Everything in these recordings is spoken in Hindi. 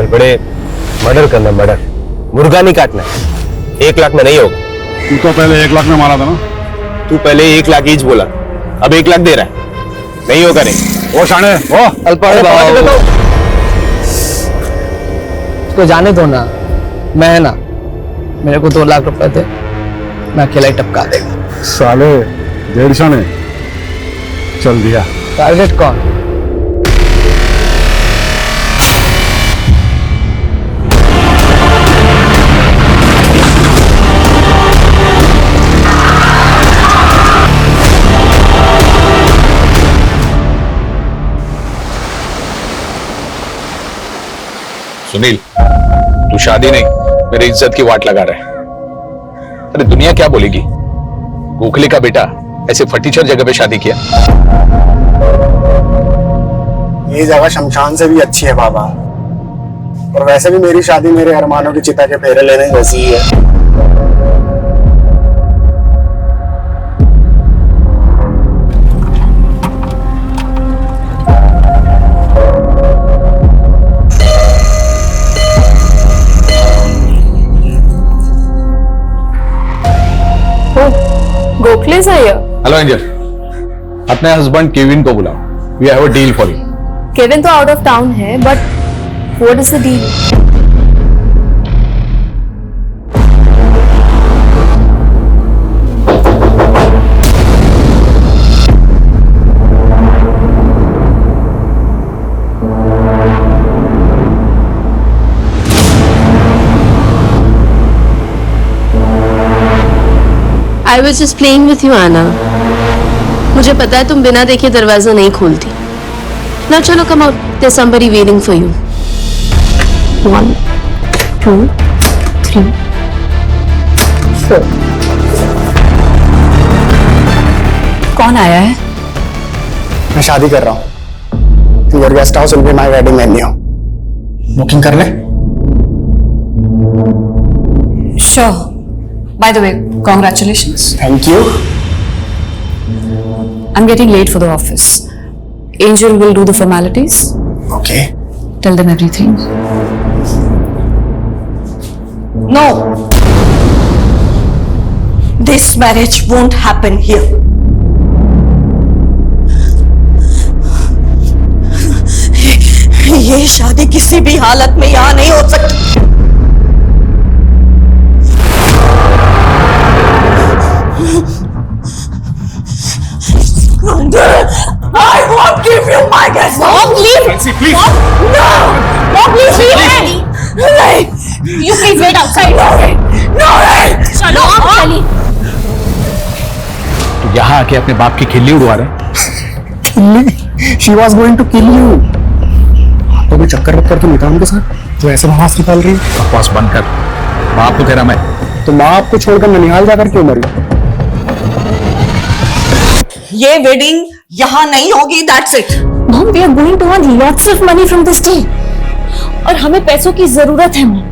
बड़े मर्डर करना, मर्डर, मुर्गा नहीं काटना। 1 लाख में नहीं होगा। तू तो पहले 1 लाख में मारा था ना। तू पहले 1 लाख ईच बोला, अब 1 लाख दे रहा है। नहीं होगा। नहीं ओ शाणे, ओ अल्पाड़ तो जाने दो ना, मैं है ना, मेरे को 2 लाख रुपए थे, मैं अकेला ही टपका देगा। साले 1.5 शाणे चल दिया। टारगेट कौन? सुनील, तू शादी नहीं मेरी इज्जत की वाट लगा रहा है। अरे दुनिया क्या बोलेगी, गोखले का बेटा ऐसे फटीचर जगह पे शादी किया। ये जगह शमशान से भी अच्छी है बाबा, और वैसे भी मेरी शादी मेरे अरमानों की चिता के फेरे लेने जैसी ही है। गोखले से है। हेलो एंजल, अपने हस्बैंड केविन को बुलाओ। We have a deal for you. Kevin तो आउट ऑफ टाउन है, but what is the deal? I was just playing with you, Anna. मुझे पता है तुम बिना देखे दरवाजा नहीं खोलती। Now चलो, come out. There's somebody waiting for you. 1, 2, 3, 4. कौन आया है? मैं शादी कर रहा हूँ। Your guest house will be my wedding venue. Booking कर ले। Sure. By the way, congratulations. Thank you. I'm getting late for the office. Angel will do the formalities. Okay. Tell them everything. No. This marriage won't happen here. ये शादी किसी भी हालत में यहां नहीं हो सकती। I won't give you my guest. Mom, leave! please. Mom, no! Mom, please leave me! You please wait outside. No, चलो, चली। तू यहाँ आके अपने बाप की खिल्ली उड़वा रहे। She was going to kill you. तो भी चक्कर वक्कर तो निकाल के साथ जो ऐसे बकवास निकाल रही है। बकवास बंद कर। बाप को तेरा मैं। तो माँ आपको छोड़कर ननिहाल जाकर क्यों मरी? ये वेडिंग यहाँ नहीं होगी। That's it. Mom, we are going to earn lots of money from this deal. और हमें पैसों की जरूरत है, Mom.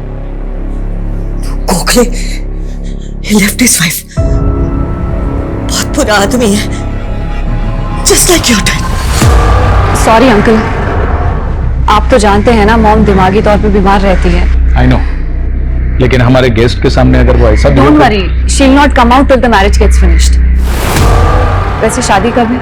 Gokhale, he left his wife. बहुत बुरा आदमी है। Just like your dad. Sorry, uncle. आप तो जानते हैं ना, मॉम दिमागी तौर पे बीमार रहती है। आई नो, लेकिन हमारे गेस्ट के सामने अगर वो ऐसा Don't worry, she'll not come out till the marriage gets finished. वैसे शादी कब है?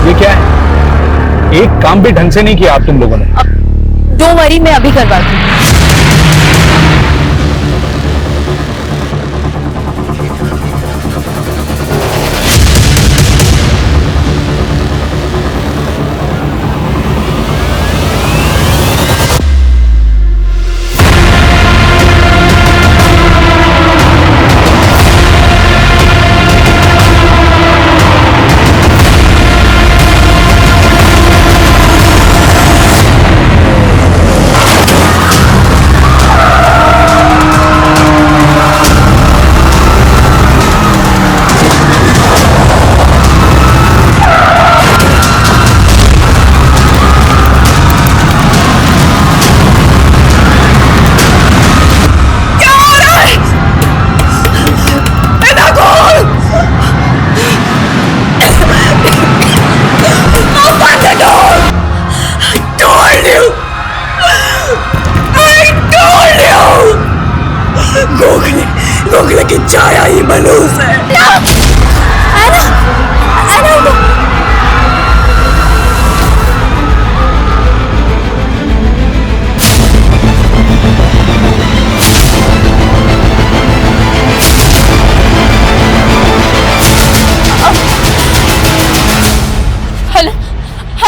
ये क्या है? एक काम भी ढंग से नहीं किया आप तुम लोगों ने। Don't worry, मैं अभी करवाती हूँ।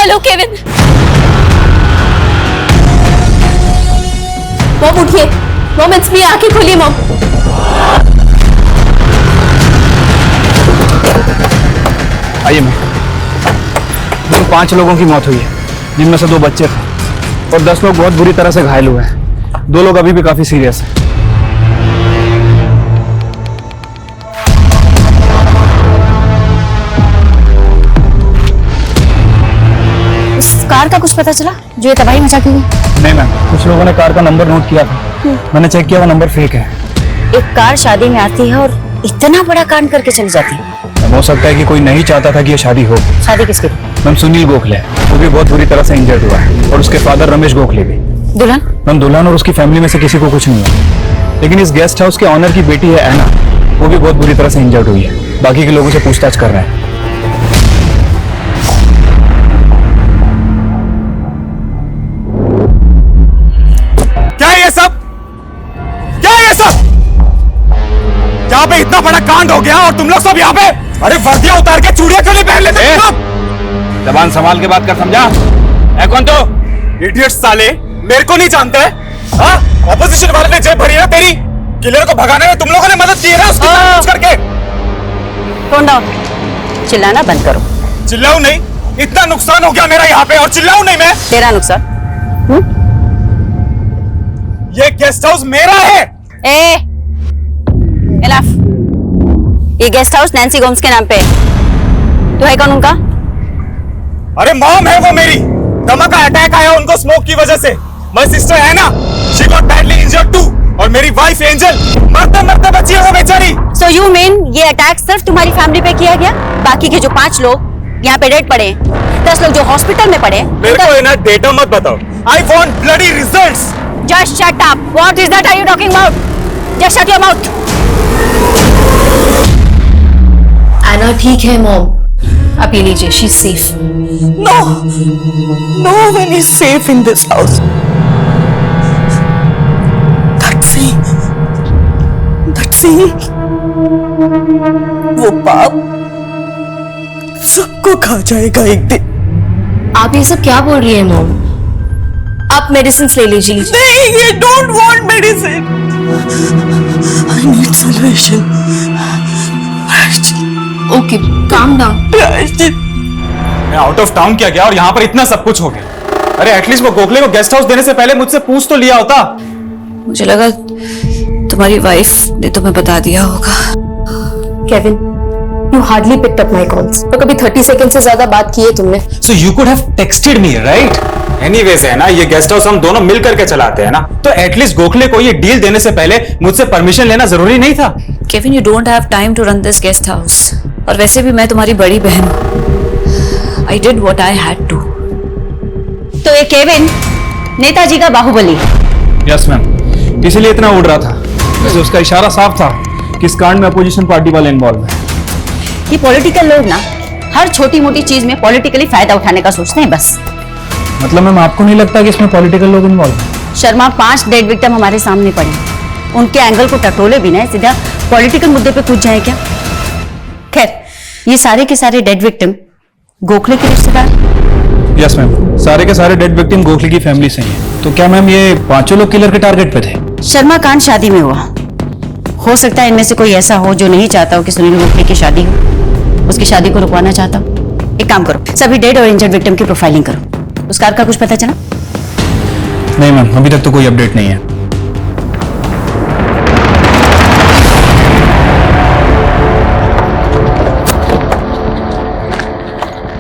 Hello Kevin. मॉम उठिए, मॉम इट्स मी, आंखें खोलिए मॉम। आइए मैं। 5 लोगों की मौत हुई है, जिनमें से 2 बच्चे थे और 10 लोग बहुत बुरी तरह से घायल हुए हैं। 2 लोग अभी भी काफी सीरियस हैं। उस कार का कुछ पता चला जो ये तबाही मचा के गई? नहीं मैम, कुछ लोगों ने कार का नंबर नोट किया था, मैंने चेक किया, वो नंबर फेक है। एक कार शादी में आती है और इतना बड़ा कांड करके चली जाती है। हो सकता है कि कोई नहीं चाहता था कि ये शादी हो। शादी किसकी? मैम सुनील गोखले, वो भी बहुत बुरी तरह से इंजर्ड हुआ है, और उसके फादर रमेश गोखले भी। दुल्हन? मैम दुल्हन और उसकी फैमिली में से किसी को कुछ नहीं हुआ, लेकिन इस गेस्ट हाउस के ऑनर की बेटी है ऐना, वो भी बहुत बुरी तरह से इंजर्ड हुई है। बाकी के लोगों से पूछताछ कर रहे हैं। क्या ये सब? क्या ये सब? यहाँ पे इतना बड़ा कांड हो गया और तुम लोग सब यहाँ पे? अरे वर्दियां उतार के चूड़ियां क्यों नहीं पहन लेते तुम लोग? जबान संभाल के बात कर, समझा? है कौन तो? इडियट साले, मेरे को नहीं जानते? हाँ, ऑपोजिशन वाले ने जेब भरी है तेरी। किलर को भगाने में तुम लोगों ने मदद की है ना, उसकी जांच करके। फोन डाउन, चिल्लाना बंद करो। चिल्लाऊं नहीं? इतना नुकसान हो गया मेरा यहाँ पे और चिल्लाऊं नहीं मैं? तेरा नुकसान? ये गेस्ट हाउस मेरा है। इनफ। ये गेस्ट हाउस नैन्सी गोम्स के नाम पे है। तो है कौन उनका? अरे मॉम है वो मेरी। दमा का अटैक आया उनको स्मोक की वजह से। माय सिस्टर है ना, she got badly injured too. और मेरी वाइफ एंजल मरते मरते बची है वो बेचारी। So you mean ये अटैक सिर्फ तुम्हारी फैमिली पे किया गया? बाकी के जो 5 लोग यहाँ पे डेड पड़े, 10 लोग जो हॉस्पिटल में पड़े। मेरे को ना डेटा मत बताओ। I want bloody results. Just shut up. What is that are you talking about? Just shut your mouth. एना ठीक है मॉम, आप ये लीजिए, she is safe. No, no one is safe in this house. That scene, वो पाप सबको खा जाएगा एक दिन। आप ये सब क्या बोल रही है मॉम? आप मेडिसिन ले लीजिए। नहीं, ये don't want medicine. I need salvation. Okay, calm down. मैं आउट ऑफ टाउन क्या गया और यहाँ पर इतना सब कुछ हो गया। अरे एटलीस्ट वो गोखले को गेस्ट हाउस देने से पहले मुझसे पूछ तो लिया होता। मुझे लगा तुम्हारी वाइफ ने तुम्हें बता दिया होगा। Kevin, you hardly picked up my calls. तो कभी 30 सेकंड से ज्यादा बात की है तुमने। So you could have texted me, right? Anyways है ना, ये गेस्ट हाउस हम दोनों मिल करके चलाते हैं ना, तो एटलीस्ट गोखले को ये डील देने से पहले मुझसे परमिशन लेना जरूरी नहीं था। Kevin, you don't have time to run this guest house. और वैसे भी मैं तुम्हारी बड़ी बहन हूँ। I did what I had to. तो ये केविन नेताजी का बाहुबली। यस मैम, इसीलिए इतना उड़ रहा था। वैसे उसका इशारा साफ था कि इस कांड में अपोजिशन पार्टी वाले इन्वॉल्व हैं। ये पॉलिटिकल लोग ना हर छोटी मोटी चीज में पॉलिटिकली फायदा उठाने का सोचते हैं बस। मतलब मैम आपको नहीं लगता कि इसमें पॉलिटिकल लोग इन्वॉल्व हैं? शर्मा, 5 डेड विक्टिम हमारे सामने पड़े, उनके एंगल को टटोले बिना सीधा पॉलिटिकल मुद्दे पे कूद जाए क्या? खैर, ये सारे के सारे डेड विक्टिम गोखले के रिश्तेदार? यस मैम, सारे के सारे डेड विक्टिम गोखले की फैमिली से ही हैं। तो क्या मैम ये 5 लोग किलर के टारगेट पे थे? शर्मा कांड शादी में हुआ, हो सकता है इनमें से कोई ऐसा हो जो नहीं चाहता हो कि सुनील गोखले की शादी हो, उसकी शादी को रुकवाना चाहता हो। एक काम करो, सभी डेड और इंजर्ड विक्टिम की प्रोफाइलिंग करो। उस कार का कुछ पता चला? नहीं मैम, अभी तक तो कोई अपडेट नहीं है।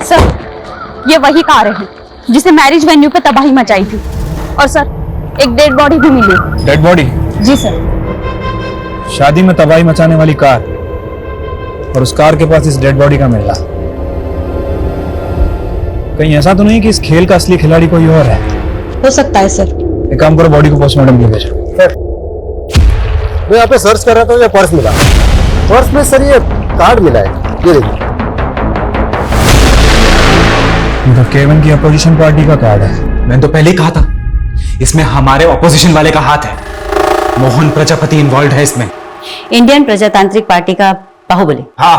सर, ये वही कार है जिसे मैरिज वेन्यू पे तबाही मचाई थी। और सर, एक डेड बॉडी भी मिली। Dead body? जी सर। शादी में तबाही मचाने वाली कार और उस कार के पास इस डेड बॉडी का मिलना, कहीं ऐसा तो नहीं कि इस खेल का असली खिलाड़ी कोई और है? हो सकता है सर। एक काम करो, बॉडी को पोस्टमार्टम के लिए भेजो। मैं यहाँ पे सर्च कर रहा था, मुझे पर्स मिला। पर्स में सर ये कार्ड मिला है, ये देखिए। तो केविन की अपोजिशन पार्टी का कार्ड है। मैंने तो पहले ही कहा था, इसमें हमारे ऑपोजिशन वाले का हाथ है। मोहन प्रजापति इन्वॉल्व है इसमें। इंडियन प्रजातांत्रिक पार्टी का बाहुबली। हाँ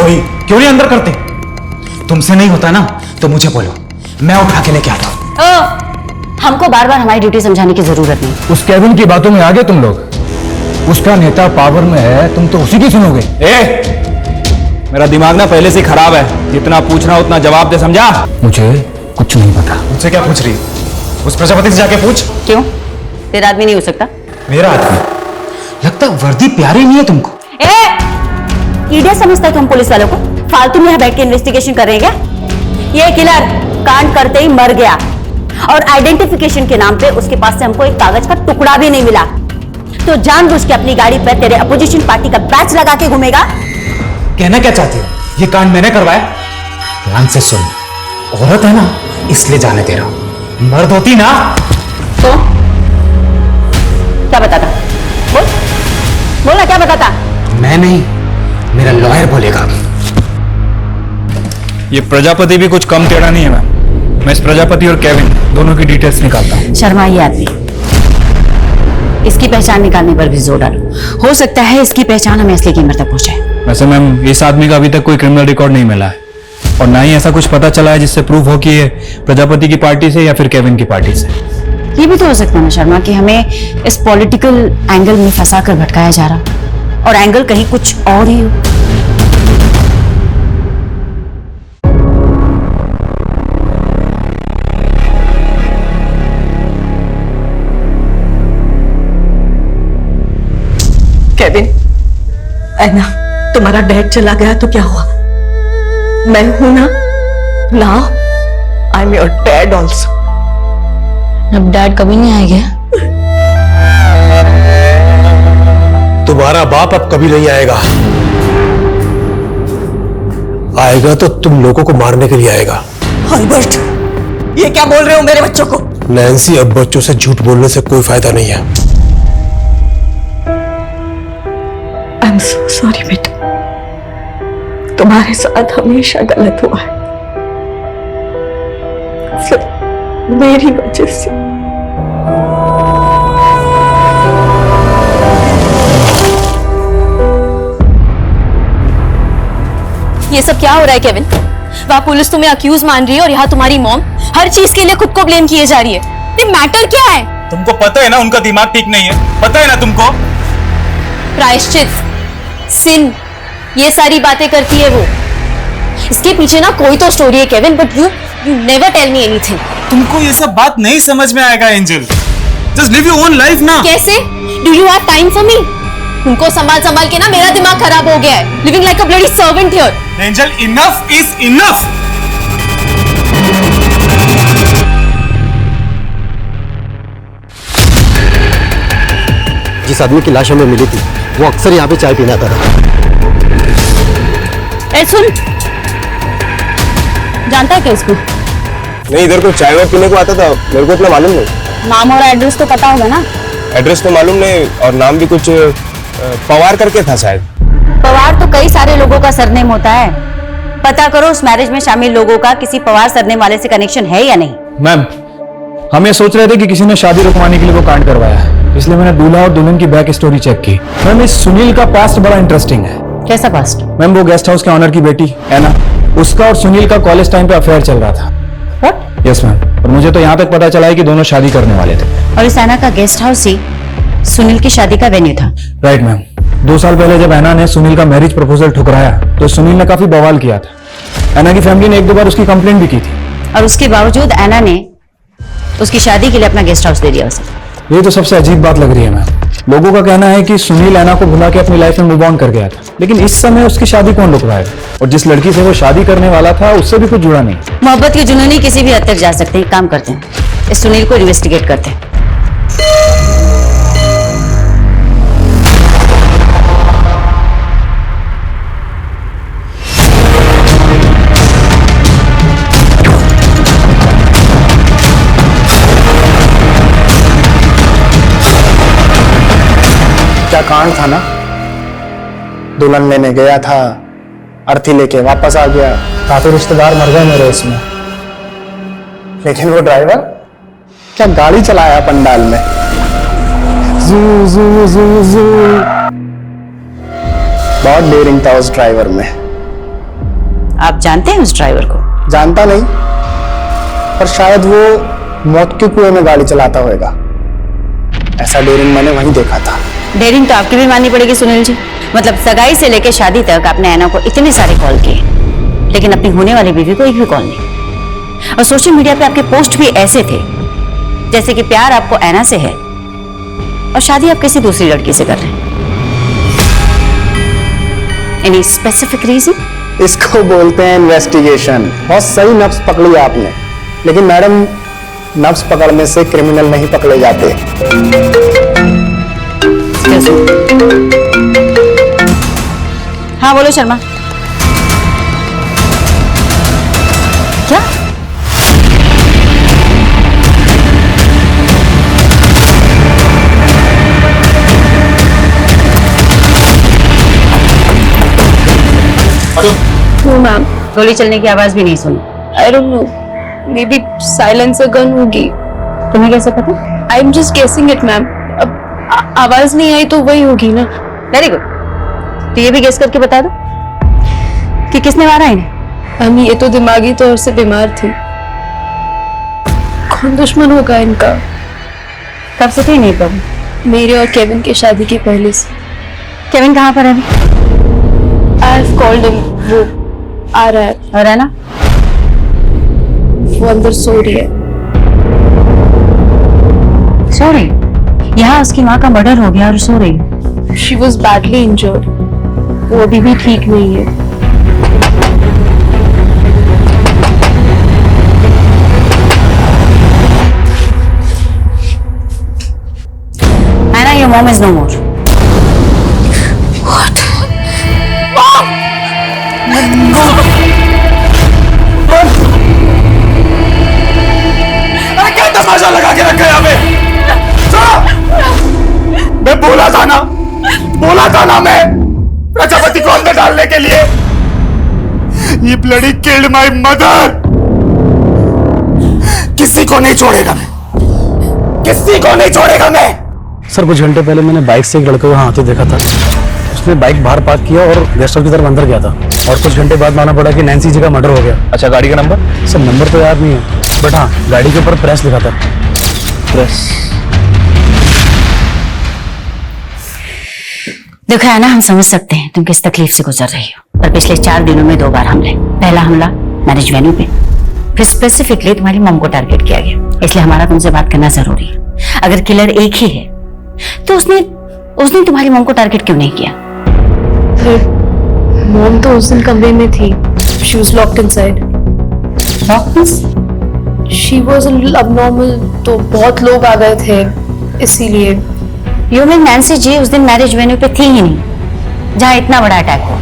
वही। क्यों नहीं अंदर करते? तुमसे नहीं होता ना तो मुझे बोलो, मैं उठा के लेके आता हूँ। हमको बार बार हमारी ड्यूटी समझाने की जरूरत नहीं। उस केविन की बातों में आ गए तुम लोग। उसका नेता पावर में है, तुम तो उसी की सुनोगे। मेरा दिमाग ना पहले से ही खराब है, जितना पूछना उतना जवाब दे, समझा? मुझे कुछ नहीं पता। मुझसे क्या पूछ रही है? उस प्रजापति से जाके पूछ। क्यों? तेरा आदमी नहीं हो सकता? मेरा आदमी? लगता वर्दी प्यारी नहीं है तुमको। इडियट समझता है तुम पुलिस वालों को? फालतू में यहाँ बैठ के इन्वेस्टिगेशन कर रहे हैं क्या? ये किलर कांड करते ही मर गया और आइडेंटिफिकेशन के नाम पे उसके पास से हमको एक कागज का टुकड़ा भी नहीं मिला। तो जानबूझ के अपनी गाड़ी पर तेरे अपोजिशन पार्टी का बैच लगा के घूमेगा। कहना क्या चाहती हो? ये कांड मैंने करवाया? ध्यान से सुन, औरत है ना इसलिए जाने दे रहा हूं, मर्द होती ना तो क्या बताता? बोल बोला, क्या बताता? मैं नहीं, मेरा लॉयर बोलेगा। ये प्रजापति भी कुछ कम टेढ़ा नहीं है मैम। मैं इस प्रजापति और केविन दोनों की डिटेल्स निकालता हूँ। शर्मा ये आदमी, इसकी पहचान निकालने पर भी जोर डालो। हो सकता है इसकी पहचान हमें असली कीमत तक पहुंचे। वैसे मैम इस आदमी का अभी तक कोई क्रिमिनल रिकॉर्ड नहीं मिला है और ना ही ऐसा कुछ पता चला है जिससे प्रूफ हो कि ये प्रजापति की पार्टी से या फिर केविन की पार्टी से। ये भी तो हो सकता है ना शर्मा कि हमें इस पॉलिटिकल एंगल में फंसा कर भटकाया जा रहा और एंगल कहीं कुछ और ही हो। केविन, ऐना, तुम्हारा डैड चला गया तो क्या हुआ? मैं हूं ना, now I am your dad also. अब डैड कभी नहीं आएगा। तुम्हारा बाप अब कभी नहीं आएगा। आएगा तो तुम लोगों को मारने के लिए आएगा। अल्बर्ट, ये क्या बोल रहे हो मेरे बच्चों को? नैन्सी, अब बच्चों से झूठ बोलने से कोई फायदा नहीं है। आई एम सो सॉरी बेटा, तुम्हारे साथ हमेशा गलत हुआ है, सिर्फ मेरी वजह से। ये सब क्या हो रहा है केविन? वहां पुलिस तुम्हें अक्यूज मान रही है और यहाँ तुम्हारी मॉम हर चीज के लिए खुद को ब्लेम किए जा रही है। ये मैटर क्या है? तुमको पता है ना उनका दिमाग ठीक नहीं है, पता है ना तुमको? प्रायश्चित, सिन, ये सारी बातें करती है वो। इसके पीछे ना कोई तो स्टोरी है Kevin, but you never tell me anything. तुमको ये सब बात नहीं समझ में आएगा Angel. Just live your own life ना। कैसे? Do you have time for me? उनको संभाल संभाल के ना मेरा दिमाग खराब हो गया है। Living like a bloody servant here. Angel, enough is enough. जिस आदमी की लाश हमें मिली थी वो अक्सर यहाँ पे चाय पीने आता था। ए सुन, जानता है क्या इसको? नहीं, इधर को चाय वाय पीने को आता था, मेरे को इतना मालूम नहीं। नाम और एड्रेस तो पता होगा ना? एड्रेस तो मालूम नहीं और नाम भी कुछ पवार करके था शायद। पवार तो कई सारे लोगों का सरनेम होता है। पता करो उस मैरिज में शामिल लोगों का किसी पवार सरनेम वाले से कनेक्शन है या नहीं। मैम, हम ये सोच रहे थे कि किसी ने शादी रुकवाने के लिए वो कांड करवाया है, इसलिए मैंने दूल्हा और दुल्हन की बैक स्टोरी चेक की। मैम, इस सुनील का पास्ट बड़ा इंटरेस्टिंग है। कैसा पास्ट? मैम, वो गेस्ट हाउस के ऑनर की बेटी है ना, उसका और सुनील का कॉलेज टाइम पे अफेयर चल रहा था। What? यस मैम, और मुझे तो यहाँ तक पता चला है कि दोनों शादी करने वाले थे। और इस ऐना का गेस्ट हाउस ही सुनील की शादी का वेन्यू था। राइट मैम, 2 साल पहले जब ऐना ने सुनील का मैरिज प्रपोजल ठुकराया तो सुनील ने काफी बवाल किया था। ऐना की फैमिली ने 1-2 बार उसकी कंप्लेंट भी की थी और उसके बावजूद ऐना ने उसकी शादी के लिए अपना गेस्ट हाउस दे दिया उसे। ये तो सबसे अजीब बात लग रही है मैम। लोगों का कहना है कि सुनील ऐना को भुला के अपनी लाइफ में मूव ऑन कर गया था, लेकिन इस समय उसकी शादी कौन रुकवाएगा? और जिस लड़की से वो शादी करने वाला था उससे भी कुछ जुड़ा नहीं। मोहब्बत के जुनूनी किसी भी हद तक जा सकते हैं। काम करते हैं, इस सुनील को इन्वेस्टिगेट करते हैं। क्या कांड था ना, दुल्हन लेने गया था, अर्थी लेके वापस आ गया। काफी रिश्तेदार मर गए मेरे उसमें, लेकिन वो ड्राइवर क्या गाड़ी चलाया पंडाल में। जू जू जू जू, बहुत डेयरिंग था उस ड्राइवर में। आप जानते हैं उस ड्राइवर को? जानता नहीं, पर शायद वो मौत के कुएं में गाड़ी चलाता होगा। ऐसा डेयरिंग मैंने वहीं देखा था। डेयरिंग तो आपकी भी माननी पड़ेगी सुनील जी। मतलब सगाई से लेकर शादी तक आपने ऐना को इतने सारे कॉल किए, लेकिन अपनी होने वाली बीवी को एक भी कॉल नहीं। और सोशल मीडिया पे आपके पोस्ट भी ऐसे थे जैसे कि प्यार आपको ऐना से है और शादी आप किसी दूसरी लड़की से कर रहे हैं। Any specific reason? इसको बोलते हैं इन्वेस्टिगेशन। बहुत सही नब्ज पकड़ी आपने, लेकिन मैडम नब्ज पकड़ने से क्रिमिनल नहीं पकड़े जाते। हाँ बोलो शर्मा। क्या? No, ma'am. गोली चलने की आवाज भी नहीं सुनी। I don't know. Maybe silencer gun होगी। तुम्हें कैसे पता? I'm just guessing it, ma'am. अब आवाज नहीं आई तो वही होगी ना। Very good. तो ये भी गेस करके बता दो कि किसने मारा इन्हें। हम ये तो दिमागी तौर से बीमार थी। कौन दुश्मन होगा इनका? कब से थी नहीं प्रॉब्लम? मेरे और केविन की शादी के पहले से। केविन कहाँ पर है अभी? I've called him. वो आ रहा है। और है ना? वो अंदर सो रही है। सो रही? यहाँ उसकी माँ का मर्डर हो गया और सो रही है। She was badly injured. वो अभी भी ठीक नहीं है। Anna, your mom is no more. What? अरे क्या तमाशा लगा के रखा है यहाँ पे? मैं बोला था ना मैं प्रजापति को अंदर डालने के लिए। ये ब्लडी किल्ड माय मदर। किसी को नहीं छोड़ेगा मैं, किसी को नहीं छोड़ेगा मैं। सर कुछ घंटे पहले मैंने बाइक से एक लड़के को वहाँ आते देखा था। उसने बाइक बाहर पार्क किया और गेस्ट हाउस की तरफ अंदर गया था, और कुछ घंटे बाद मालूम पड़ा कि नैन्सी जी का मर्डर हो गया। अच्छा, गाड़ी का नंबर? सर नंबर तो याद नहीं है, बट हाँ गाड़ी के ऊपर प्रेस लिखा था। प्रेस। देखो है ना, हम समझ सकते हैं तुम किस तकलीफ से गुजर रही हो, पर पिछले 4 दिनों में 2 बार हमले। पहला हमला मैरिज वेन्यू पे, फिर स्पेसिफिकली तुम्हारी मॉम को टारगेट किया गया। इसलिए हमारा तुमसे बात करना जरूरी है। अगर किलर एक ही है तो उसने तुम्हारी मॉम को टारगेट क्यों नहीं किया? मॉम तो उस दिन कमरे में थी। She was locked inside. She was a little abnormal, तो बहुत लोग आ गए थे इसीलिए। यू मीन नैन्सी जी उस दिन मैरिज वेन्यू पे थी ही नहीं जहां इतना बड़ा अटैक हुआ?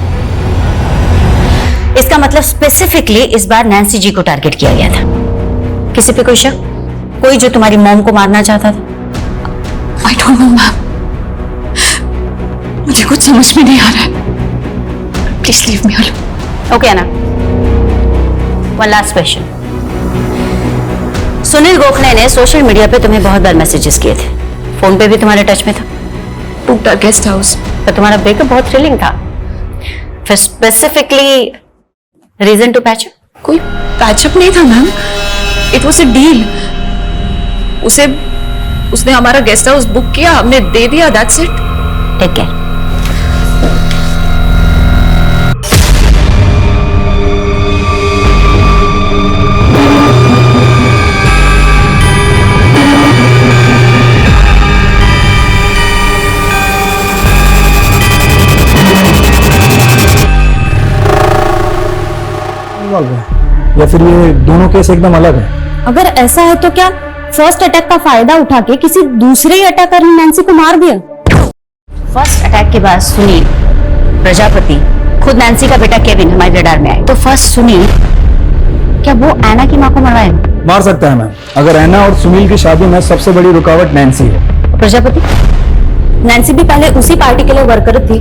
इसका मतलब स्पेसिफिकली इस बार नैन्सी जी को टारगेट किया गया था। किसी पे कोई शक? कोई जो तुम्हारी मॉम को मारना चाहता था? I don't know, ma'am. मुझे कुछ समझ में नहीं आ रहा है। Please leave me alone. Okay ना, one last question. Sunil Gokhale ने सोशल मीडिया पे तुम्हें बहुत बार मैसेजेस किए थे, फोन पे भी तुम्हारे टच में था। Book the guest house. पर तुम्हारा ब्रेकअप बहुत थ्रिलिंग था। फिर specifically reason to patch up? कोई पैचअप नहीं था ma'am, it was a deal. उसने हमारा गेस्ट हाउस बुक किया, हमने दे दिया, दैट्स इट। Take care. या फिर ये दोनों केस एकदम अलग है? अगर ऐसा है तो क्या फर्स्ट अटैक का फायदा उठा के किसी दूसरे ही अटैकर ने नैन्सी को मार दिया? फर्स्ट अटैक के बाद सुनील प्रजापति खुद नैन्सी का बेटा केविन हमारे रडार में आए, तो फर्स्ट सुनील क्या वो ऐना की मां को मरवाएगा? मार सकता है मैम। अगर ऐना और सुनील की शादी में सबसे बड़ी रुकावट नैन्सी है। प्रजापति? नैन्सी भी पहले उसी पार्टी के लिए वर्कर थी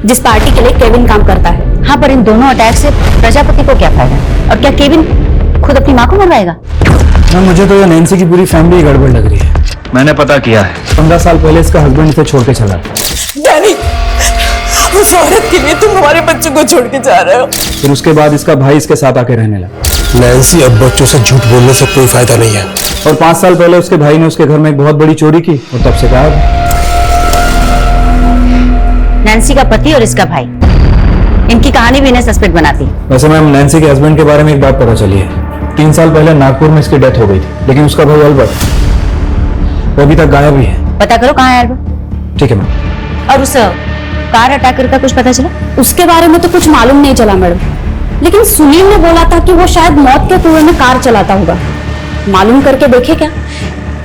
जिस पार्टी के लिए केविन काम करता है। हाँ, पर इन दोनों अटैक से प्रजापति को क्या फायदा? और क्या केविन खुद अपनी मां को मरवाएगा? मैम मुझे तो ये नैन्सी की पूरी फैमिली गड़बड़ लग रही है। मैंने पता किया है, 15 साल पहले इसका हस्बैंड इसे छोड़ के चला। डैडी, उस औरत के लिए तुम हमारे बच्चों को छोड़ के जा रहे हो। फिर उसके बाद इसका भाई इसके साथ आके रहने लगा। नैन्सी, अब बच्चों से झूठ बोलने से कोई फायदा नहीं है। और 5 साल पहले उसके भाई ने उसके घर में एक बहुत बड़ी चोरी की और तब से गायब। नैन्सी का पति और इसका भाई, इनकी कहानी भी इन्हें सस्पेक्ट बनाती है। वैसे मैम, नैन्सी के हस्बैंड के बारे में एक बात पता चली है। 3 साल पहले नागपुर में इसकी डेथ हो गई थी, लेकिन उसका भाई अल्बर्ट, वो अभी तक गायब ही है। पता करो कहाँ है अल्बर्ट। ठीक है मैम। और उस कार अटैकर का कुछ पता चला? उसके बारे में तो कुछ मालूम नहीं चला मैडम, लेकिन सुनील ने बोला था कि वो शायद मौत के कुएं में कार चलाता होगा। मालूम करके देखे क्या?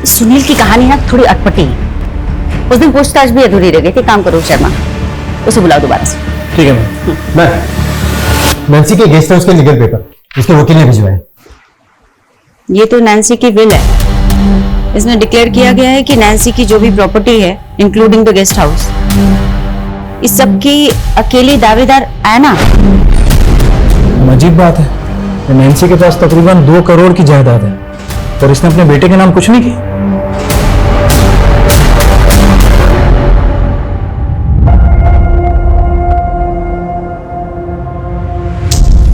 सुनील की कहानी ना थोड़ी अटपटी है। उस दिन पूछताछ भी अधूरी रह गई थी। काम करो शर्मा, उसे बुलाओ दोबारा से। ठीक है मैम। नैन्सी के गेस्ट हाउस के लीगल पेपर इसके वकील ने भिजवाए। ये तो नैन्सी की विल है। इसमें डिक्लेयर किया गया है कि नैन्सी की जो भी प्रॉपर्टी है, इंक्लूडिंग द गेस्ट हाउस, इस सब की अकेली दावेदार ऐना। अजीब बात है, नैन्सी के पास तकरीबन 2 करोड़ की जायदाद है और इसने अपने बेटे के नाम कुछ नहीं की।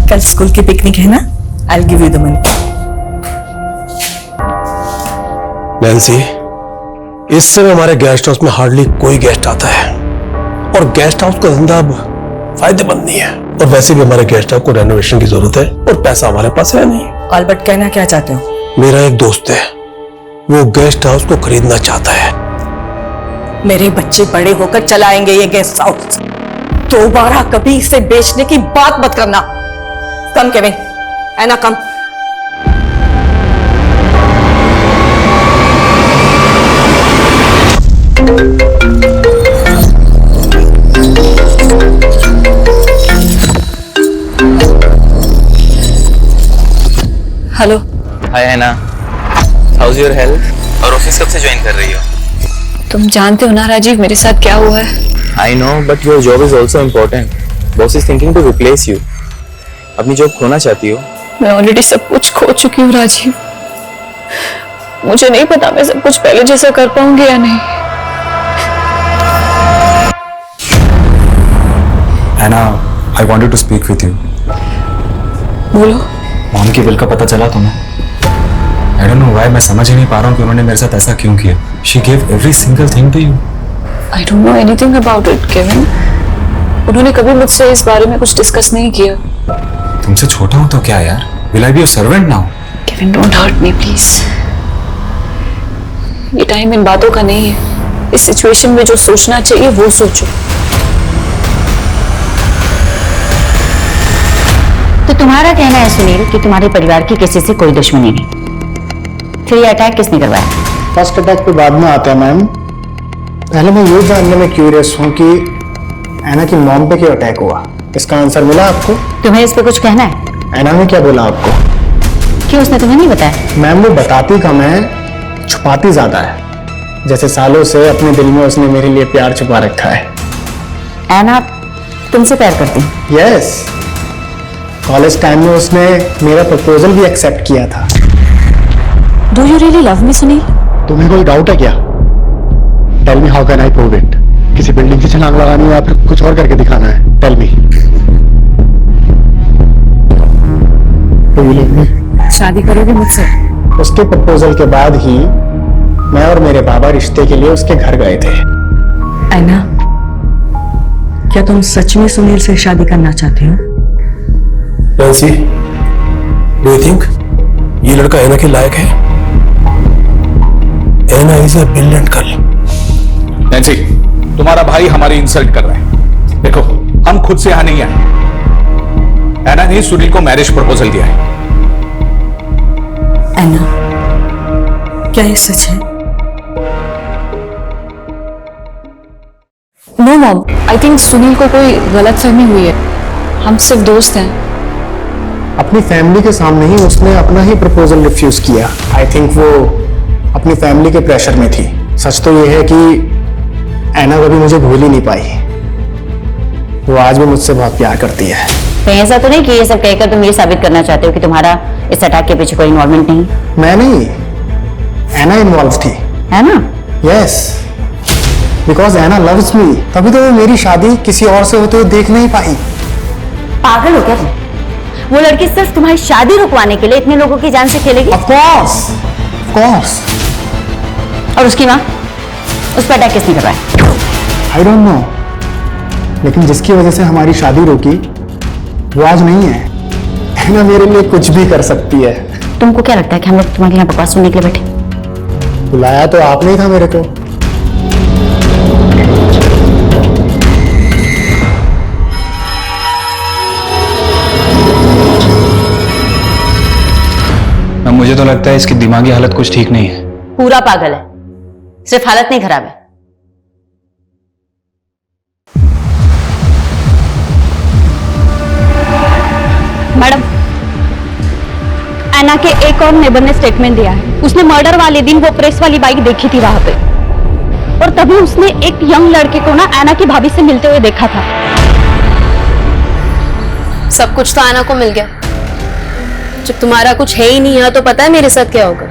कल स्कूल की पिकनिक है ना? I'll give you the money. Nancy, इस समय हमारे गेस्ट हाउस में हार्डली कोई गेस्ट आता है और गेस्ट हाउस का धंधा अब फायदेमंद नहीं है। और वैसे भी हमारे गेस्ट हाउस को रेनोवेशन की जरूरत है और पैसा हमारे पास है नहीं। ऑल्बर्ट, कहना क्या चाहते हो? मेरा एक दोस्त है, वो गेस्ट हाउस को खरीदना चाहता है। मेरे बच्चे बड़े होकर चलाएंगे ये गेस्ट हाउस। दोबारा कभी इसे बेचने की बात मत करना। कम केविन, ऐना कम। हेलो। हाय हैना, हाउस योर हेल्थ? और ऑफिस कब से ज्वाइन कर रही हो? तुम जानते हो ना राजीव, मेरे साथ क्या हुआ है। I know, but your job is also important. Boss is thinking to replace you. अपनी जॉब खोना चाहती हो? मैं ऑलरेडी सब कुछ खो चुकी हूँ राजीव। मुझे नहीं पता मैं सब कुछ पहले जैसा कर पाऊंगी या नहीं। Anna, I wanted to speak with you. बोलो। मॉम की विल का पता चला तुम्हें? I don't know why, मैं समझ ही नहीं पा रहा हूँ कि उन्होंने मेरे साथ ऐसा क्यों किया। She gave every single thing to you. I don't know anything about it, Kevin. उन्होंने कभी मुझसे इस बारे में कुछ डिस्कस नहीं किया। तुमसे छोटा हूँ तो क्या यार? Will I be your servant now? Kevin, don't hurt me, please. ये टाइम इन बातों का नहीं है। इस सिचुएशन में जो सोचना चाहिए वो सोचो। तो तुम्हारा कहना है सुनील कि तुम्हारे परिवार की किसी से कोई दुश्मनी नहीं। फिर ये अटैक किसने करवाया? फर्स्ट अटैक पे बाद में आता है मैम। पहले मैं ये जानने में क्यूरियस हूँ कि ऐना की मॉम पे क्यों अटैक हुआ। इसका आंसर मिला आपको? तुम्हें इस पे कुछ कहना है? ऐना ने क्या बोला आपको? क्यों, उसने तुम्हें नहीं बताया? मैम वो बताती कम है, छुपाती ज्यादा है। जैसे सालों से अपने दिल में उसने मेरे लिए प्यार छुपा रखा है। ऐना तुमसे प्यार करती है? यस, कॉलेज टाइम में उसने मेरा प्रपोजल भी एक्सेप्ट किया था। Do you really love me Sunil? तुम्हें कोई डाउट है क्या? Tell me how can I prove it? किसी बिल्डिंग से छलांग लगानी है या फिर कुछ और करके दिखाना है? Tell me. Do you love me? शादी करोगे मुझसे? उसके प्रपोजल के बाद ही मैं और मेरे बाबा रिश्ते के लिए उसके घर गए थे। ऐना, क्या तुम सच में सुनील से शादी करना चाहते हो? नैन्सी, डू यू थिंक ये लड़का ऐना के लायक है? Anna is a brilliant girl. Nancy, तुम्हारा भाई हमारी इंसल्ट कर रहा है। देखो, हम खुद से यहां नहीं आए। ऐना ने सुनील को मैरिज प्रपोजल दिया है। ऐना, क्या ये सच है? No mom, I think Sunil को कोई गलतफहमी हुई है। हम सिर्फ दोस्त हैं। अपनी फैमिली के सामने ही उसने अपना ही प्रपोजल रिफ्यूज किया। आई थिंक वो अपनी फैमिली के प्रेशर में थी। सच तो ये है कि ऐना कभी मुझे भूल ही नहीं पाई। वो आज भी मुझसे बहुत प्यार करती है। कहीं ऐसा तो नहीं कि ये सब कहकर तुम ये साबित करना चाहते हो कि तुम्हारा इस अटैक के पीछे कोई इन्वॉल्वमेंट नहीं? मैं नहीं, ऐना इन्वॉल्व थी। है ना? Yes, because Anna loves me. तभी तो वो मेरी शादी किसी और से होते हुए देख नहीं पाई। पागल हो क्या तुम? वो लड़की सिर्फ तुम्हारी शादी रुकवाने के लिए इतने लोगों की जान से खेलेगी? Of course. और उसकी माँ, उस पर अटैक किसने करवाया? आई डोंट नो, लेकिन जिसकी वजह से हमारी शादी रोकी वो आज नहीं है ना, मेरे लिए कुछ भी कर सकती है। तुमको क्या लगता है कि हम लोग तुम्हारे यहाँ बकवास सुनने के लिए बैठे? बुलाया तो आपने ही था मेरे को। अब मुझे तो लगता है इसकी दिमागी हालत कुछ ठीक नहीं है। पूरा पागल है, सिर्फ हालत नहीं खराब है। मैडम, ऐना के एक और नेबर ने स्टेटमेंट दिया है। उसने मर्डर वाले दिन वो प्रेस वाली बाइक देखी थी वहां पे, और तभी उसने एक यंग लड़के को ना ऐना की भाभी से मिलते हुए देखा था। सब कुछ तो ऐना को मिल गया। जब तुम्हारा कुछ है ही नहीं यहाँ, तो पता है मेरे साथ क्या होगा?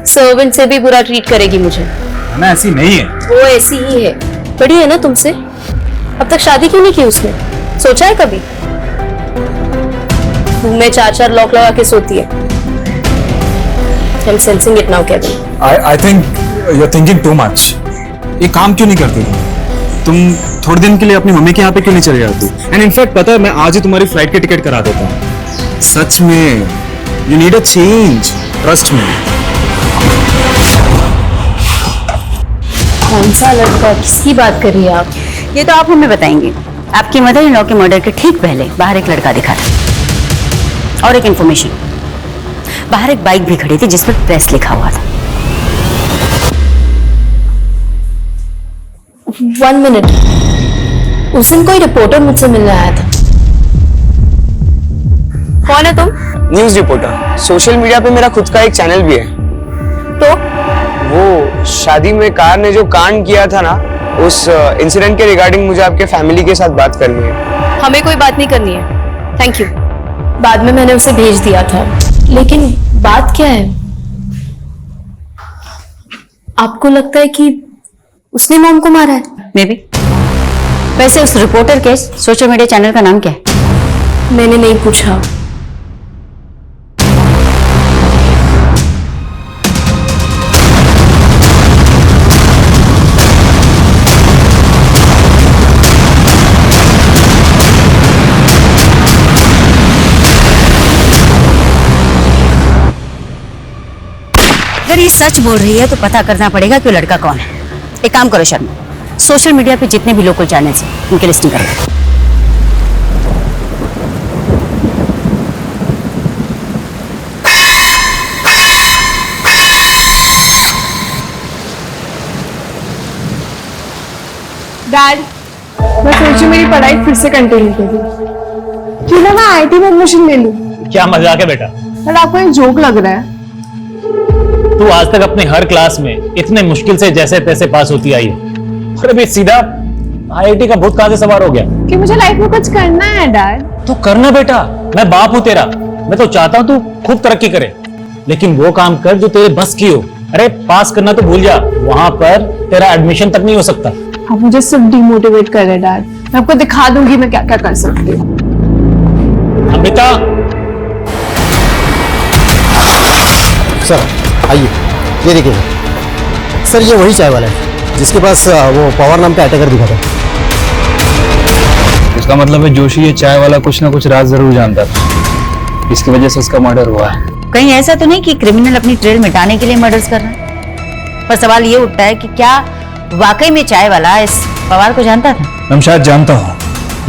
सर्वेंट से भी बुरा ट्रीट करेगी मुझे। ना ऐसी नहीं है। वो ऐसी ही है। बड़ी है ना तुमसे। अब तक शादी क्यों नहीं की उसने? सोचा है कभी? रूम में 4-4 लॉक लगा के सोती है। I'm sensing it now, Kevin. I think you're thinking too much. ये काम क्यों नहीं करती तुम? थोड़े दिन के लिए अपनी मम्मी के यहाँ पे क्यों नहीं चले जाती? एंड इनफैक्ट पता है, मैं आज ही तुम्हारी फ्लाइट की टिकट करा देता हूँ। सच में, you need a change. Trust me. कौन सा लड़का? किसकी बात कर रही है आप? ये तो आप हमें बताएंगे। आपकी मदर इन लॉ के मर्डर के ठीक पहले बाहर एक लड़का दिखा था, और एक इंफॉर्मेशन, बाहर एक बाइक भी खड़ी थी जिस पर प्रेस लिखा हुआ था। 1 मिनट, उस दिन कोई रिपोर्टर मुझसे मिलने आया था। कौन है तुम? News reporter. सोशल मीडिया पे मेरा खुद का एक चैनल भी है। तो वो शादी में कार ने जो कांड किया था ना, उस इंसिडेंट के रिगार्डिंग मुझे आपके फैमिली के साथ बात करनी है। हमें कोई बात नहीं करनी है, थैंक यू। बाद में मैंने उसे भेज दिया था, लेकिन बात क्या है? आपको लगता है कि उसने मॉम को मारा है? May be. वैसे उस रिपोर्टर के सोशल मीडिया चैनल का नाम क्या है? मैंने नहीं पूछा। अगर ये सच बोल रही है तो पता करना पड़ेगा कि वो लड़का कौन है। एक काम करो शर्मा, सोशल मीडिया पे जितने भी लोकल चैनल्स हैं उनकी लिस्टिंग करो। डैड, मैं सोची मेरी पढ़ाई फिर से कंटिन्यू करूं। क्यों ना मैं आईटी में एडमिशन ले लूं। क्या मजाक है बेटा? डैड, आपको एक जोक लग रहा है। तू आज तक अपनी हर क्लास में इतने मुश्किल से जैसे तैसे पास होती आई है, और अभी सीधा आईआईटी का भूत कहां से सवार हो गया? कि मुझे लाइफ में कुछ करना है डैड। तो करना बेटा, मैं बाप हूं तेरा। मैं तो चाहता हूं तू खूब तरक्की करे, लेकिन वो काम कर जो तेरे बस की हो। अरे पास करना तो भूल जा, वहां पर तेरा एडमिशन तक नहीं हो सकता। आप मुझे सिर्फ डिमोटिवेट कर रहे डैड। मैं आपको दिखा दूंगी मैं क्या क्या कर सकती हूँ। अमिता, सर आइए, ये देखिए सर, ये वही चाय वाला है जिसके पास वो पवार नाम का अटैकर दिखा था। इसका मतलब है जोशी ये चाय वाला कुछ ना कुछ राज जरूर जानता था, इसकी वजह से इसका मर्डर हुआ है। कहीं ऐसा तो नहीं कि क्रिमिनल अपनी ट्रेल मिटाने के लिए मर्डर्स कर रहा है? पर सवाल ये उठता है कि क्या वाकई में चाय वाला इस पवार को जानता था? मैं शायद जानता हूँ,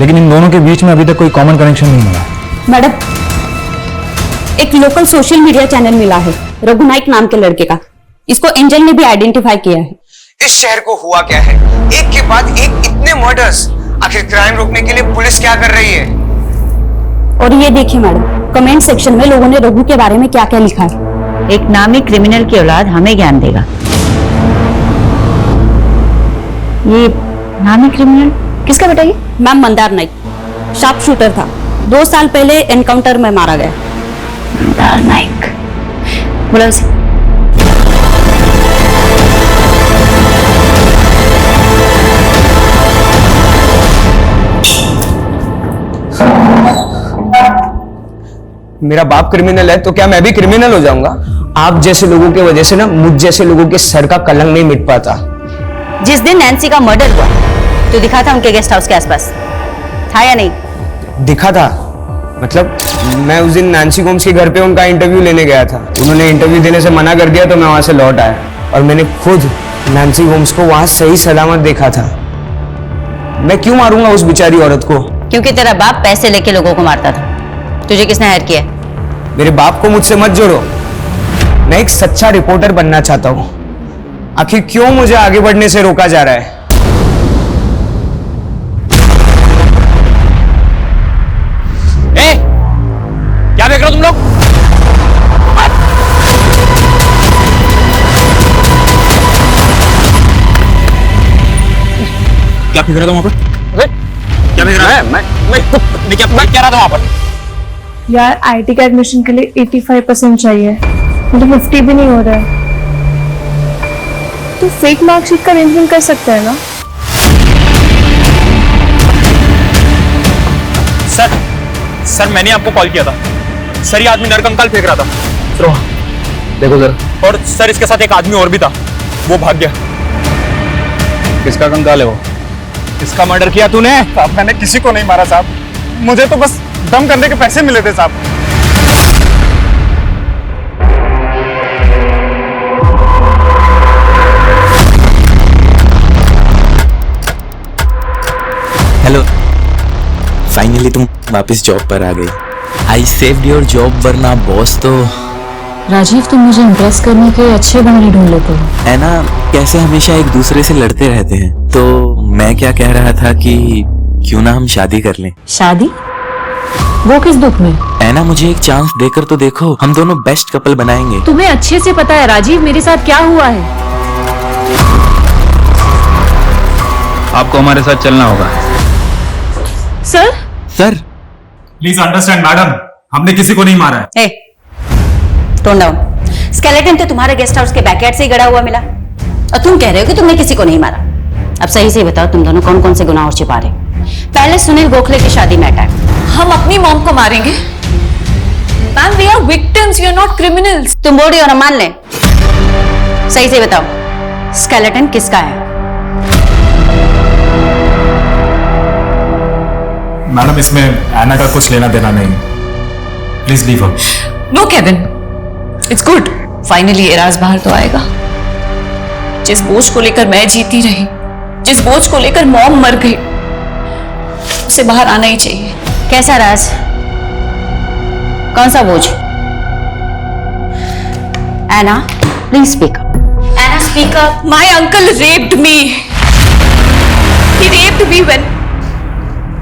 लेकिन इन दोनों के बीच में अभी तक कोई कॉमन कनेक्शन नहीं मिला। मैडम, एक लोकल सोशल मीडिया चैनल मिला है रघु नाइक नाम के लड़के का। इसको एंजल ने भी आइडेंटिफाई किया है। इस शहर को हुआ क्या है? एक के बाद एक इतने मर्डर्स। आखिर क्राइम रोकने के लिए पुलिस क्या कर रही है? और ये देखिए मैडम, कमेंट सेक्शन में लोगों ने रघु के बारे में क्या क्या लिखा है। एक नामी क्रिमिनल की औलाद हमें ज्ञान देगा। ये नामी क्रिमिनल किसका बेटा? ये ma'am Mandar Naik, sharp shooter था। 2 साल पहले एनकाउंटर में मारा गया। मंदार नाइक, बोला उसे। मेरा बाप क्रिमिनल है तो क्या मैं भी क्रिमिनल हो जाऊंगा? आप जैसे लोगों की वजह से ना मुझ जैसे लोगों के सर का कलंक नहीं मिट पाता। जिस दिन नैन्सी का मर्डर हुआ तो दिखा था उनके गेस्ट हाउस के आसपास, था या नहीं? दिखा था मतलब मैं उस दिन नैन्सी गोम्स के घर पे उनका इंटरव्यू लेने गया था। उन्होंने इंटरव्यू देने से मना कर दिया तो मैं वहां से लौट आया और मैंने खुद नैन्सी गोम्स को वहां सही सलामत देखा था। मैं क्यों मारूंगा उस बेचारी औरत को? क्योंकि तेरा बाप पैसे लेके लोगों को मारता था। तुझे किसने हायर किया? मेरे बाप को मुझसे मत जोड़ो। मैं एक सच्चा रिपोर्टर बनना चाहता हूं। आखिर क्यों मुझे आगे बढ़ने से रोका जा रहा है? क्या देख रहे हो तुम लोग? क्या फिर रहा था वहां पर? क्या देख रहा है? मैं क्या रहा था वहां पर? यार आईटी का एडमिशन के लिए 85% चाहिए, मुझे 50 भी नहीं हो रहा है। तो फेक मार्कशीट का अरेंजमेंट कर सकता है ना? सर मैंने आपको कॉल किया था सर। ये आदमी नरकंकाल फेंक रहा था। चलो देखो जरा। और सर इसके साथ एक आदमी और भी था, वो भाग गया। किसका कंकाल है वो? किसका मर्डर किया तूने? साहब मैंने किसी को नहीं मारा साहब, मुझे तो बस दम करने के पैसे मिले थे साहब। हेलो, फाइनली तुम वापस जॉब पर आ गई। आई सेव्ड योर जॉब, वरना बॉस तो। राजीव, तुम मुझे इम्प्रेस करने के अच्छे बहाने ढूंढ लेते हो। है ना, कैसे हमेशा एक दूसरे से लड़ते रहते हैं। तो मैं क्या कह रहा था कि क्यों ना हम शादी कर लें। शादी? वो किस दुख में? है ना, मुझे एक चांस देकर तो देखो, हम दोनों बेस्ट कपल बनाएंगे। तुम्हें अच्छे से पता है राजीव मेरे साथ क्या हुआ है। आपको हमारे साथ चलना होगा। सर प्लीज अंडरस्टैंड मैडम, हमने किसी को नहीं मारा है। ए, टोन डाउन। स्केलेटन तो तुम्हारे गेस्ट हाउस के बैकयार्ड से ही गड़ा हुआ मिला और तुम कह रहे हो कि तुमने किसी को नहीं मारा। अब सही से बताओ तुम दोनों कौन कौन से गुनाह और छिपा रहे? पहले सुनील गोखले की शादी में अटैक। हम अपनी मॉम को मारेंगे? Ma'am, we are victims, we are not criminals. तुम बोल रही हो ना, मान ले। सही से बताओ स्केलेटन किसका है? मैडम, इसमें एना का कुछ लेना देना नहीं। Please leave her. No Kevin, it's good. Finally एराज बाहर तो आएगा। जिस बोझ को लेकर मैं जीती रही, जिस बोझ को लेकर मॉम मर गई, उसे बाहर आना ही चाहिए। कैसा राज? कौन सा बोझ? Anna, please speak up. Anna, speak up. My uncle raped me. He raped me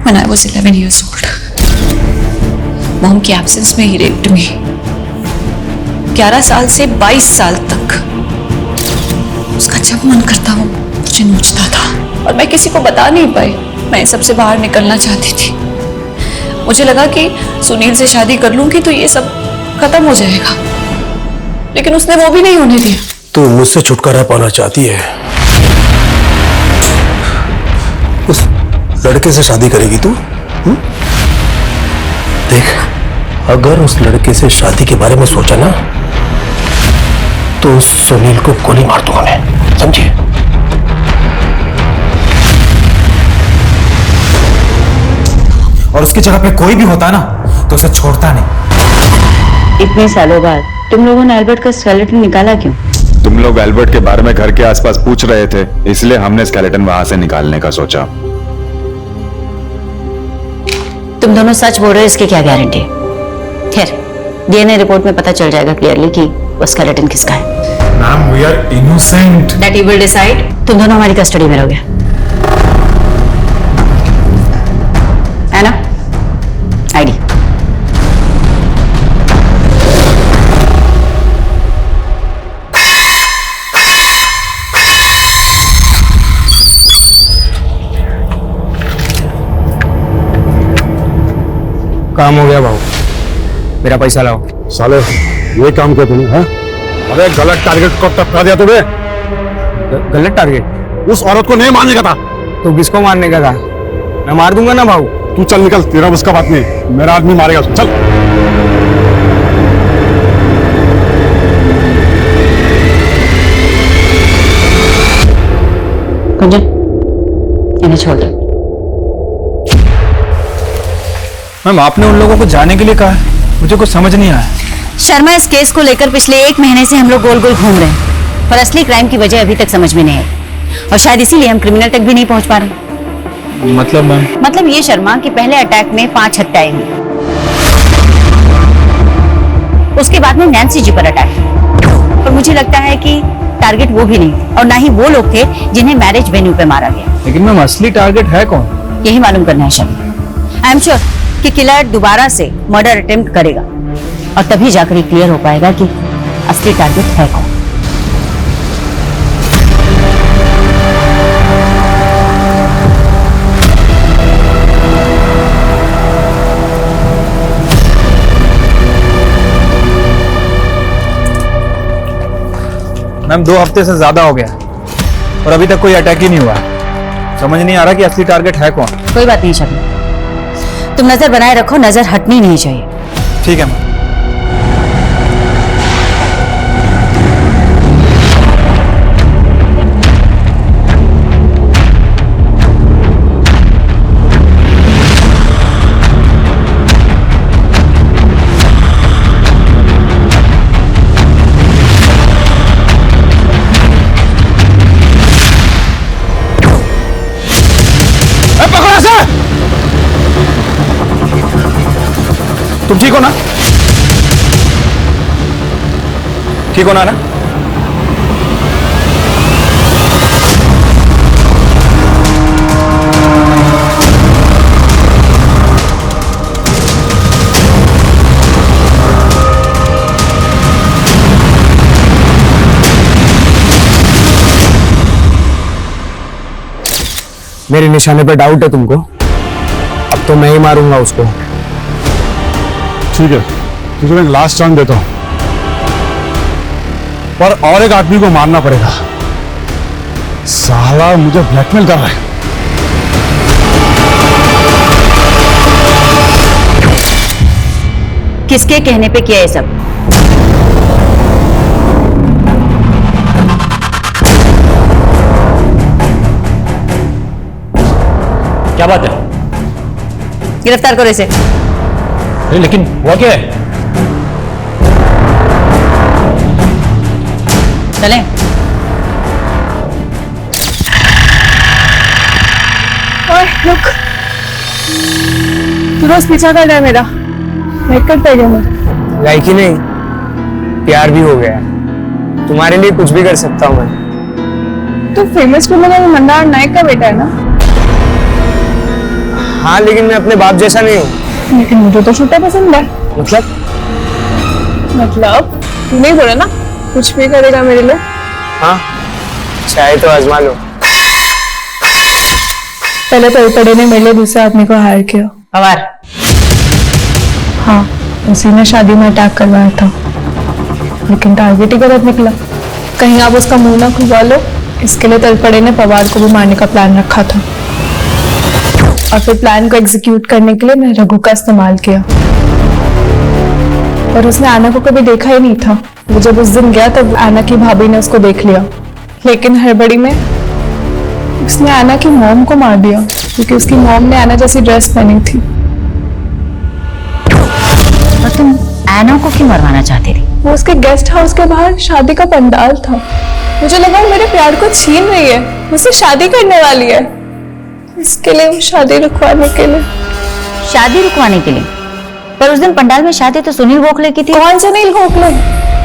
when I was 11 years old. Mom की एब्सेंस में ही रेप्ड मी। 11 साल से 22 साल तक उसका जब मन करता वो मुझे नोचता था और मैं किसी को बता नहीं पाई। मैं सबसे बाहर निकलना चाहती थी। मुझे लगा कि सुनील से शादी कर लूंगी तो ये सब खत्म हो जाएगा, लेकिन उसने वो भी नहीं होने दिया। तू मुझसे छुटकारा पाना चाहती है, उस लड़के से शादी करेगी तू? देख, अगर उस लड़के से शादी के बारे में सोचा ना तो उस सुनील को गोली मार दूंगा मैं, समझिए? और उसकी जगह पे कोई भी होता ना तो उसे छोड़ता नहीं। इतने सालों बाद तुम लोगों ने एल्बर्ट का स्केलेटन निकाला क्यों? तुम लोग एल्बर्ट के बारे में घर के आसपास पूछ रहे थे, इसलिए हमने स्केलेटन वहां से निकालने का सोचा। तुम दोनों सच बोल रहे हो, इसकी क्या गारंटी? खैर, डीएनए रिपोर्ट में पता चल जाएगा क्लियरली कि वो स्केलेटन किसका है। Ma'am, we are innocent. That you will decide. तुम दोनों हमारी कस्टडी में रहोगे, है ना? आईडी। काम हो गया भाऊ, मेरा पैसा लाओ। साले, ये काम क्या तूने? हाँ? अरे गलत टारगेट को टपका दिया तूने। गलत टारगेट? उस औरत को नहीं मारने का था। तो किसको मारने का था? मैं मार दूंगा ना भाऊ। तू चल निकल, तेरा उसका बात नहीं, मेरा आदमी मारेगा। चल। इन्हें छोड़ दो। मैम आपने उन लोगों को जाने के लिए कहा है, मुझे कुछ समझ नहीं आया। शर्मा, इस केस को लेकर पिछले 1 महीने से हम लोग गोल गोल घूम रहे हैं और असली क्राइम की वजह अभी तक समझ में नहीं आई और शायद इसीलिए हम क्रिमिनल तक भी नहीं पहुंच पा रहे। मतलब मैम? मतलब ये शर्मा कि पहले अटैक में 5 हत्याएं हुई, उसके बाद में नैन्सी जी पर अटैक, और मुझे लगता है कि टारगेट वो भी नहीं और ना ही वो लोग थे जिन्हें मैरिज वेन्यू पे मारा गया। लेकिन मैम असली टारगेट है कौन? यही मालूम करना है शर्मा। आई एम श्योर कि किलर दोबारा से मर्डर अटेम्प्ट करेगा और तभी जाकर ये क्लियर हो पाएगा कि असली टारगेट है कौन। मैम 2 हफ्ते से ज्यादा हो गया और अभी तक कोई अटैक ही नहीं हुआ। समझ नहीं आ रहा कि असली टारगेट है कौन। कोई बात नहीं शर्मा, तुम नजर बनाए रखो, नजर हटनी नहीं चाहिए। ठीक है मैम। तुम ठीक हो ना? ठीक हो ना? मेरे निशाने पे डाउट है तुमको? अब तो मैं ही मारूंगा उसको। ठीक है, तुझे मैं लास्ट चांस देता हूं, पर और एक आदमी को मारना पड़ेगा। साला मुझे ब्लैकमेल कर रहा है। किसके कहने पे किया ये सब? क्या बात है? गिरफ्तार करो इसे। लेकिन हुआ क्या है? चलें। ओए रुक, तू रोज पीछा कर रहा है मेरा, लाइक करता है क्या मुझे? लाइक ही नहीं, प्यार भी हो गया है। तुम्हारे लिए कुछ भी कर सकता हूँ मैं। तू फेमस क्रिमिनल मंदार नायक का बेटा है ना? हाँ, लेकिन मैं अपने बाप जैसा नहीं हूँ। लेकिन मुझे तो छोटा पसंद है। मतलब तू नहीं बोला ना कुछ भी करेगा मेरे लिए? हाँ, चाहे तो आजमा लो। पहले तो पड़े ने मेरे लिए दूसरे आदमी को हायर किया। पवार? हाँ, उसी ने शादी में अटैक करवाया था, लेकिन टारगेट ही गलत निकला। कहीं आप उसका मुंह ना खुलवा लो, इसके लिए तलपड़े ने पवार को भी मारने का प्लान रखा था और फिर प्लान को एग्जीक्यूट करने के लिए मैंने रघु का इस्तेमाल किया। और उसने आना को कभी देखा ही नहीं था। वो जब उस दिन गया तब आना की भाभी ने उसको देख लिया, लेकिन हड़बड़ी में उसने आना की मॉम को मार दिया क्योंकि उसकी मॉम ने आना जैसी ड्रेस पहनी थी। और तुम आना को क्यों मरवाना चाहती थी? वो उसके गेस्ट हाउस के बाहर शादी का पंडाल था। मुझे लगा वो मेरे प्यार को छीन रही है, मुझसे शादी करने वाली है। इसके लिए शादी रुकवाने के लिए। शादी रुकवाने के लिए? पर उस दिन पंडाल में शादी तो सुनील गोखले की थी। कौन सुनील गोखले?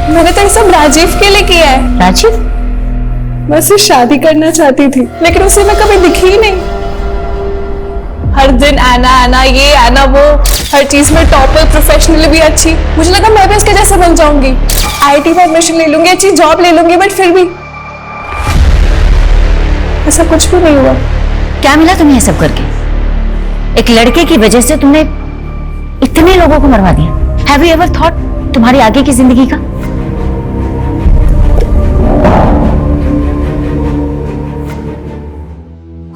मैंने तो ये सब राजीव के लिए किया है। राजीव? मैं उससे शादी करना चाहती थी, लेकिन उसे मैं कभी दिखी ही नहीं। हर दिन आना आना, ये आना वो, हर चीज में टॉपर, प्रोफेशनली भी अच्छी। मुझे लगा मैं भी उसके जैसे बन जाऊंगी, आईटी में एडमिशन ले लूंगी, अच्छी जॉब ले लूंगी, बट फिर भी ऐसा कुछ भी नहीं हुआ। क्या मिला तुम्हें ये सब करके? एक लड़के की वजह से तुमने इतने लोगों को मरवा दिया। हैव यू एवर थॉट तुम्हारी आगे की जिंदगी का?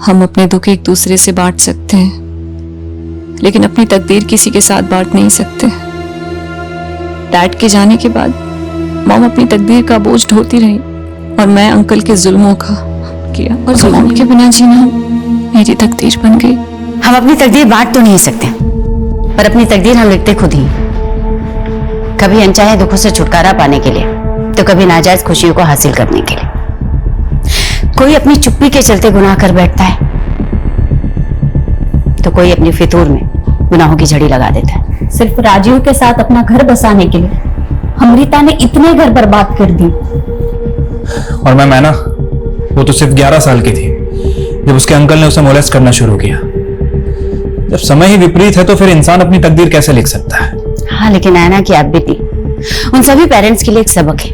हम अपने दुख एक दूसरे से बांट सकते हैं, लेकिन अपनी तकदीर किसी के साथ बांट नहीं सकते। डैड के जाने के बाद मॉम अपनी तकदीर का बोझ ढोती रही और मैं अंकल के जुल्मों का किया, और जुल्म के बिना जीना मेरी तकदीर बन गई। हम अपनी तकदीर बांट तो नहीं सकते, पर अपनी तकदीर हम लिखते खुद ही। कभी अनचाहे दुखों से छुटकारा पाने के लिए, तो कभी नाजायज खुशियों को हासिल करने के लिए। कोई अपनी चुप्पी के चलते गुनाह कर बैठता है, तो कोई अपनी फितूर में गुनाहों की झड़ी लगा देता है। सिर्फ राजीव के साथ अपना घर बसाने के लिए अमृता ने इतने घर बर्बाद कर दी। और मैं ना, वो तो सिर्फ 11 साल की थी जब उसके अंकल ने उसे मोलेस्ट करना शुरू किया। जब समय ही विपरीत है तो फिर इंसान अपनी तकदीर कैसे लिख सकता है? हाँ, लेकिन ऐना की आप बीती उन सभी पेरेंट्स के लिए एक सबक है,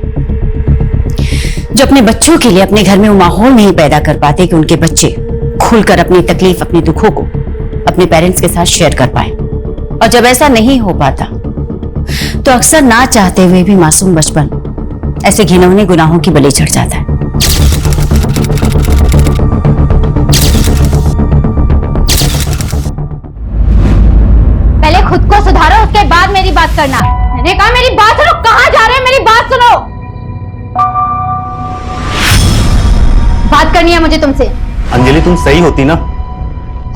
जो अपने बच्चों के लिए अपने घर में वो माहौल नहीं पैदा कर पाते कि उनके बच्चे खुलकर अपनी तकलीफ, अपने दुखों को अपने पेरेंट्स के साथ शेयर कर पाए। और जब ऐसा नहीं हो पाता तो अक्सर ना चाहते हुए भी मासूम बचपन ऐसे घिनौने गुनाहों की बलि चढ़ जाता है। पहले खुद को सुधारो, उसके बाद मेरी बात करना। मैंने कहा मेरी बात सुनो। कहां जा रहे हैं? मेरी बात सुनो। बात करनी है मुझे तुमसे। अंजलि तुम सही होती ना,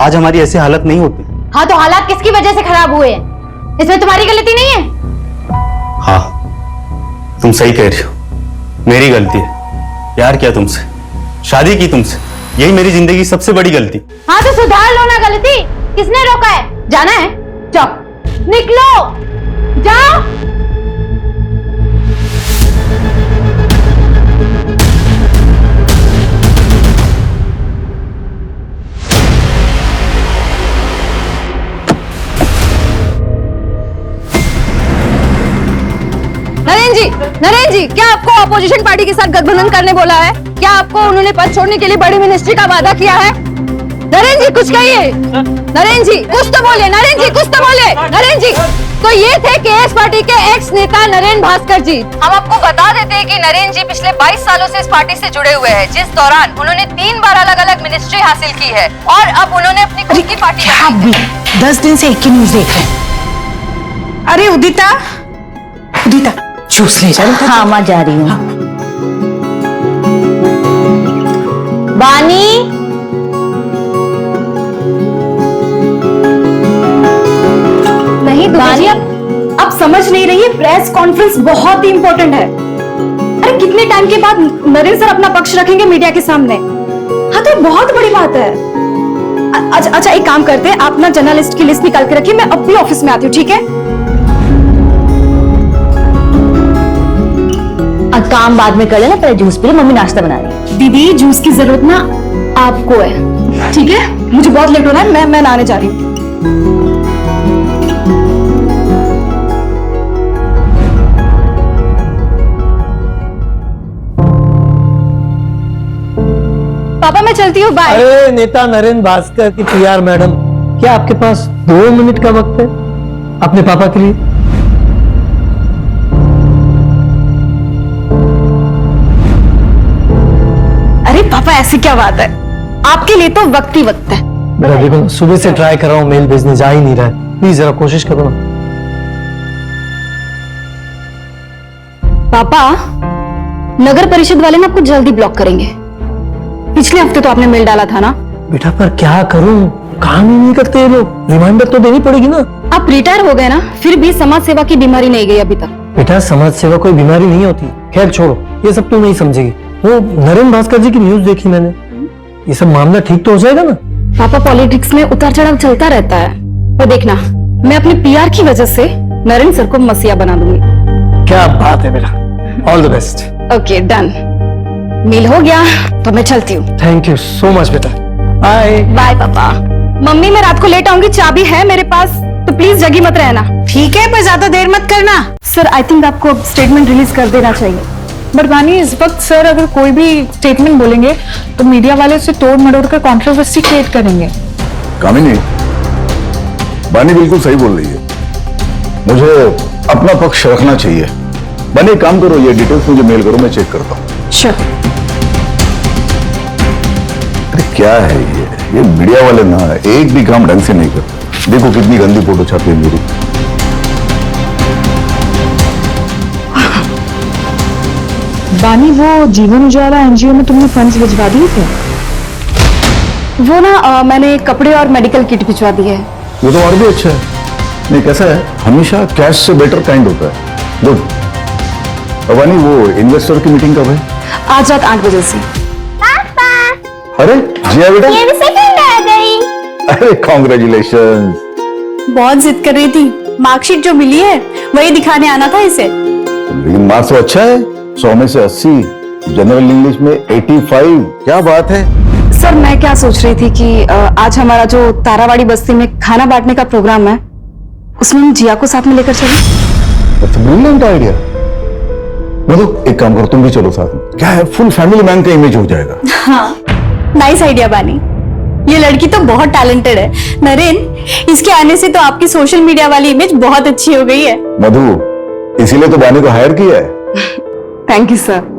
आज हमारी ऐसी हालत नहीं होती। हाँ, तो हालात किसकी वजह से खराब हुए हैं? इसमें तुम्हारी गलती नहीं है। हाँ तुम सही कह रही हो, मेरी गलती है। प्यार किया तुमसे, शादी की तुमसे, यही मेरी जिंदगी की सबसे बड़ी गलती। हाँ, तो सुधार लो ना गलती। किसने रोका है? जाना है? जाओ, निकलो, जाओ। नरेंद्र जी, क्या आपको अपोजिशन पार्टी के साथ गठबंधन करने बोला है? क्या आपको उन्होंने पद छोड़ने के लिए बड़ी मिनिस्ट्री का वादा किया है? नरेंद्र जी कुछ कहिए। नरेंद्र जी कुछ तो बोले। नरेंद्र जी कुछ तो बोले। नरेंद्र जी, तो ये थे केएस पार्टी के एक्स नेता नरेंद्र भास्कर जी। हम आपको बता देते हैं कि नरेंद्र जी पिछले 22 सालों से इस पार्टी से जुड़े हुए हैं, जिस दौरान उन्होंने 3 बार अलग अलग मिनिस्ट्री हासिल की है और अब उन्होंने अपनी खुद की पार्टी। आप भी 10 दिन से एक ही न्यूज देख रहे हैं। अरे उदिता, उदिता जूस ले जा। हाँ, मैं जा रही हूँ। बानी, नहीं बानी, अब समझ नहीं रही है। प्रेस कॉन्फ्रेंस बहुत ही इंपॉर्टेंट है। अरे कितने टाइम के बाद नरेंद्र सर अपना पक्ष रखेंगे मीडिया के सामने। हाँ, तो बहुत बड़ी बात है। अच्छा एक काम करते हैं, आप ना जर्नलिस्ट की लिस्ट निकाल के रखिए, मैं अब भी ऑफिस में आती हूँ, ठीक है? काम बाद में कर लेना, पहले जूस पी लो, मम्मी नाश्ता बना रही है। दीदी, जूस की जरूरत ना आपको है, ठीक है? मुझे बहुत लेट हो रहा है, मैं नहाने जा रही हूँ। पापा मैं चलती हूँ, बाय। अरे नेता नरेंद्र भास्कर की पीआर मैडम, क्या आपके पास 2 मिनट का वक्त है अपने पापा के लिए? अरे पापा, ऐसी क्या बात है? आपके लिए तो वक्त ही वक्त है। मेरा देखो, सुबह से ट्राई कर रहा हूँ मेल भेजने, जा ही नहीं रहा है। प्लीज जरा कोशिश करो ना। पापा, नगर परिषद वाले ना आपको जल्दी ब्लॉक करेंगे। पिछले हफ्ते तो आपने मेल डाला था ना। बेटा पर क्या करूं, काम ही नहीं करते ये लोग। रिमाइंडर तो देनी पड़ेगी ना। आप रिटायर हो गए ना, फिर भी समाज सेवा की बीमारी नहीं गई अभी तक। बेटा समाज सेवा कोई बीमारी नहीं होती। खैर छोड़ो, ये सब तू नहीं समझेगी। वो नरेंद्र भास्कर जी की न्यूज देखी मैंने, ये सब मामला ठीक तो हो जाएगा ना? पापा, पॉलिटिक्स में उतार चढ़ाव चलता रहता है, और देखना मैं अपने पीआर की वजह से नरेंद्र सर को मसीहा बना दूंगी। क्या बात है बेटा, all the best. Okay done, meal हो गया तो मैं चलती हूँ। थैंक यू सो मच बेटा, बाय। बाय पापा। मम्मी, मैं रात को लेट आऊंगी, चाबी है मेरे पास, तो प्लीज जगी मत रहना। ठीक है, पर ज्यादा देर मत करना। सर, आई थिंक आपको स्टेटमेंट रिलीज कर देना चाहिए। बट बानी, इस वक्त सर अगर कोई भी स्टेटमेंट बोलेंगे तो मीडिया वाले उसे तोड़ मरोड़ कर कंट्रोवर्सी क्रिएट करेंगे। कामिनी, बानी बिल्कुल सही बोल रही है, मुझे अपना पक्ष रखना चाहिए। बानी काम करो, ये डिटेल्स मुझे मेल करो, मैं चेक करता हूँ। श्योर। अरे क्या है ये मीडिया वाले ना एक भी काम ढंग से नहीं करते। देखो कितनी गंदी फोटो छापी है मेरी। बानी, वो जीवन उजाला एनजीओ में तुमने फंड्स भिजवा दिए थे? वो ना मैंने कपड़े और मेडिकल किट भिजवा दी है। ये तो और भी अच्छा है। नहीं, कैसा है, हमेशा कैश से बेटर काइंड होता है। गुड। भवानी, वो इन्वेस्टर की मीटिंग कब है? आज रात 8 बजे से। अरे जिया बेटा, ये भी सेकंड आ गई। अरे कॉन्ग्रेचुलेशन। बहुत जिद कर रही थी, मार्कशीट जो मिली है वही दिखाने आना था इसे। लेकिन मार्क्स तो अच्छा है, 100 में से 80, जनरल इंग्लिश में 85। क्या बात है। सर मैं क्या सोच रही थी कि आज हमारा जो तारावाड़ी बस्ती में खाना बांटने का प्रोग्राम है, उसमें हम जिया को साथ में लेकर चलें। Brilliant idea. मतलब एक काम करो, तुम भी चलो साथ में। क्या है, फुल फैमिली मैन का इमेज हो जाएगा। हाँ, नाइस आइडिया बानी। ये लड़की तो बहुत टैलेंटेड है। नरेन, इसके आने से तो आपकी सोशल मीडिया वाली इमेज बहुत अच्छी हो गई है। मधु, इसीलिए तो बानी को हायर किया है। Thank you sir.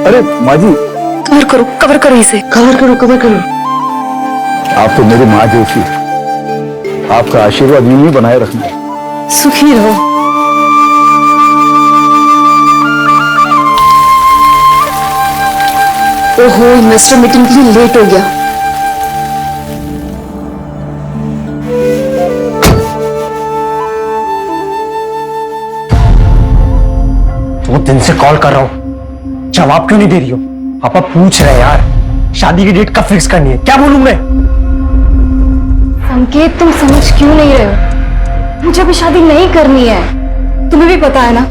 अरे माँ जी, कवर करो इसे। कवर करो। आप तो मेरी माँ जैसी, आपका आशीर्वाद यूं ही बनाए रखना। सुखी रहो। ओहो, इन्वेस्टर मीटिंग के लिए लेट हो गया। दो दिन से कॉल कर रहा हूं, जवाब क्यों नहीं दे रही हो? पापा पूछ रहे हैं यार, शादी की डेट कब फिक्स करनी है? क्या बोलूं मैं? संकेत, तुम समझ क्यों नहीं रहे हो? मुझे अभी शादी नहीं करनी है। तुम्हें भी पता है ना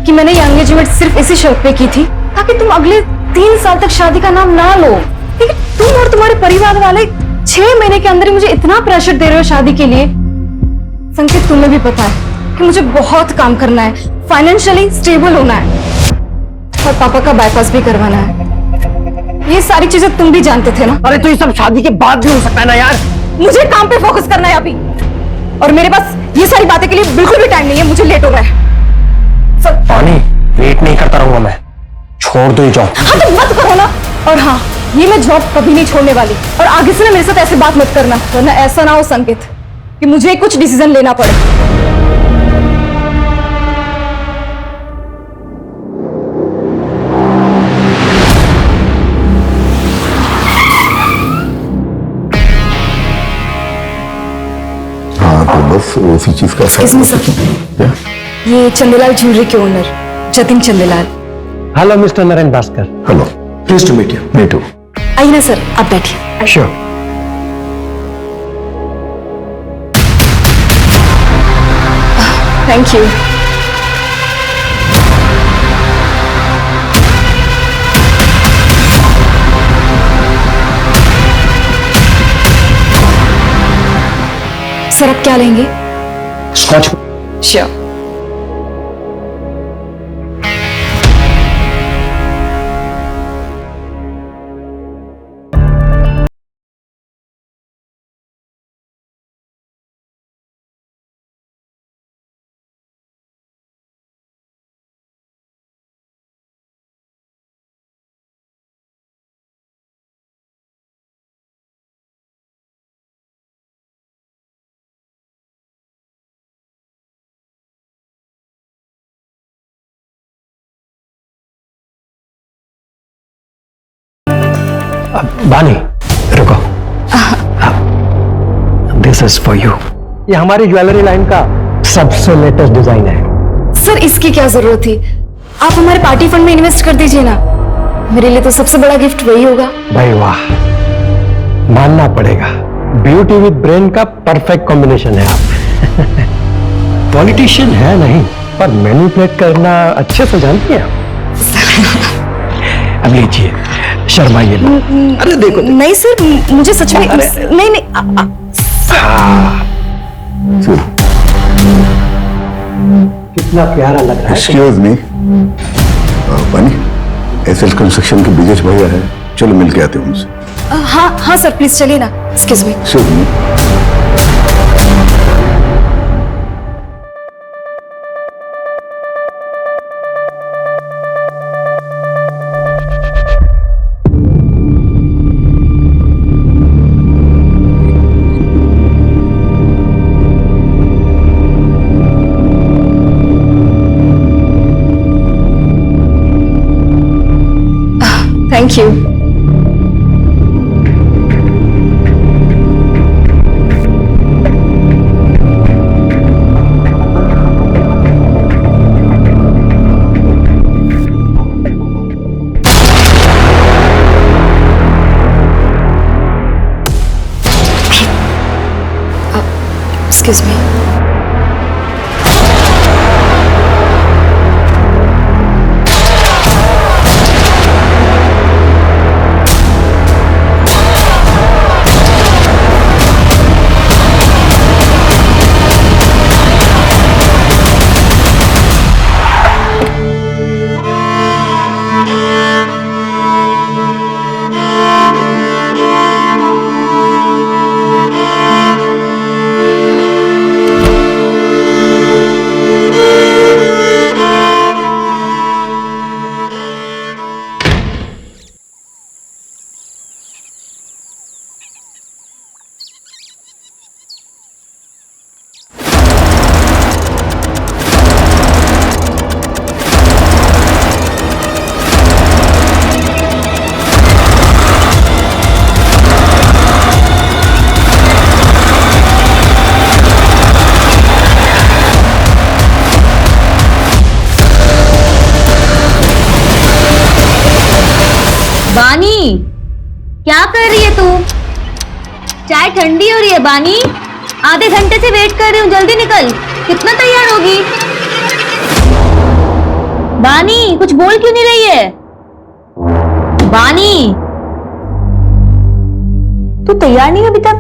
कि मैंने ये एंगेजमेंट सिर्फ इसी शर्त पे की थी ताकि तुम अगले 3 साल तक शादी का नाम ना लो। लेकिन तुम और तुम्हारे परिवार वाले 6 महीने के अंदर ही मुझे इतना प्रेशर दे रहे हो शादी के लिए। संकेत, तुम्हें भी पता है कि मुझे बहुत काम करना है, फाइनेंशियली स्टेबल होना है और पापा का बाईपास भी करवाना है। ये सारी चीजें तुम भी जानते थे ना। अरे तो ये सब शादी के बाद भी हो सकता है ना यार। मुझे काम पे फोकस करना है अभी, और मेरे पास ये सारी बातें के लिए बिल्कुल भी टाइम नहीं है। मुझे लेट हो रहा है। पानी, वेट नहीं करता रहूंगा मैं, छोड़ दो ये जॉब। हाँ तो मत करो ना। और हाँ, ये मैं जॉब कभी नहीं छोड़ने वाली, और आगे से ना मेरे साथ ऐसे बात मत करना, वरना ऐसा ना हो संकेत कि मुझे कुछ डिसीजन लेना पड़े। बस उसी चीज का क्या? ये चंदेलाल ज्वेलरी के owner Jatin Chandelal. Hello mister Naren Bhaskar. Hello, please to meet you. Me too. आइए ना सर, आप बैठिए। श्योर। Thank you. सर आप क्या लेंगे? स्कॉच। श्योर। बानी, रुको। This is for you. ये हमारी ज्वेलरी लाइन का सबसे लेटेस्ट डिजाइन है। सर इसकी क्या जरूरत थी? आप हमारे पार्टी फंड में इन्वेस्ट कर दीजिए ना। मेरे लिए तो सबसे बड़ा गिफ्ट वही होगा। भाई वाह, मानना पड़ेगा, ब्यूटी विद ब्रेन का परफेक्ट कॉम्बिनेशन है आप। पॉलिटिशियन है नहीं, पर मैनिपुलेट करना अच्छे से जानती हैं आप। अब लीजिए, शर्माइए ना। अरे देखो, नहीं सर, मुझे सच में नहीं नहीं। कितना प्यारा लग रहा है। एक्सक्यूज मी, बनी एसएल कंस्ट्रक्शन के ब्रिजेश भैया है, चलो मिल के आते हैं उनसे। हाँ हाँ सर, प्लीज चलिए ना। Excuse me. Excuse me. Thank you. Excuse me. बानी, क्या कर रही है तू? चाय ठंडी हो रही है बानी। आधे घंटे से वेट कर रही हूँ, जल्दी निकल। कितना तैयार होगी? बानी, कुछ बोल क्यों नहीं रही है? बानी, तू तैयार नहीं है अभी तक?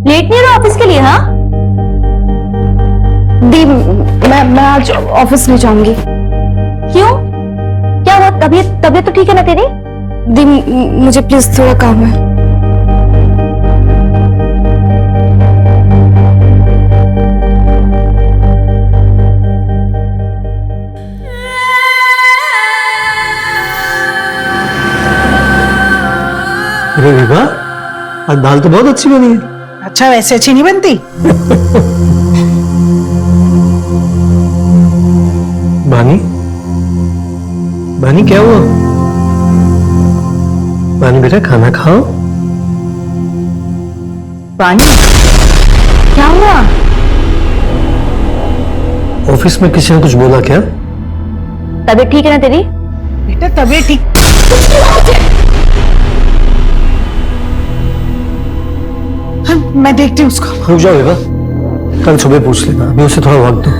लेट नहीं हो रहा ऑफिस के लिए? हाँ दी, मैं आज ऑफिस नहीं जाऊंगी। क्यों? क्या हुआ? तबीयत तो ठीक है ना तेरी? दी, मुझे प्लीज थोड़ा काम है। अरे विभा, आज दाल तो बहुत अच्छी बनी है। अच्छा, वैसे अच्छी नहीं बनती? बानी, बानी क्या हुआ? बानी बेटा, खाना खाओ। बानी, क्या हुआ? ऑफिस में किसी ने कुछ बोला क्या? तबीयत ठीक है ना तेरी? बेटा तबीयत ठीक? मैं देखती हूँ उसको। रुक जाओ विभा, कल सुबह पूछ लेना, अभी उसे थोड़ा वक्त दो।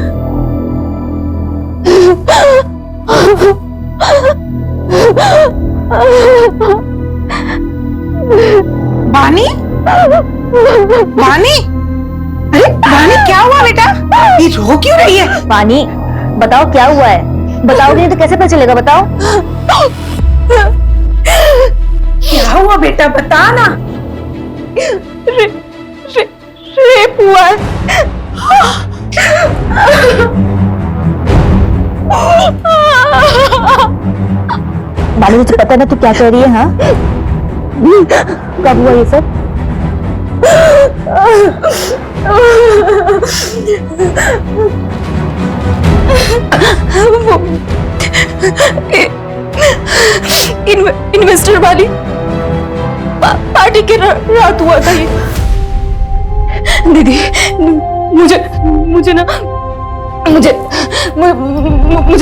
बानी, बानी, अरे बानी क्या हुआ बेटा? ये रो क्यों रही है? बानी, बताओ क्या हुआ है? बताओगे नहीं तो कैसे पता चलेगा? बताओ क्या हुआ बेटा, बता ना। रेप हुआ है। बानी, मुझे पता है ना तू क्या कह रही है? हाँ, कब हुआ ये सब? इन्वेस्टर वाली पार्टी के रात हुआ था ये। दीदी, मुझे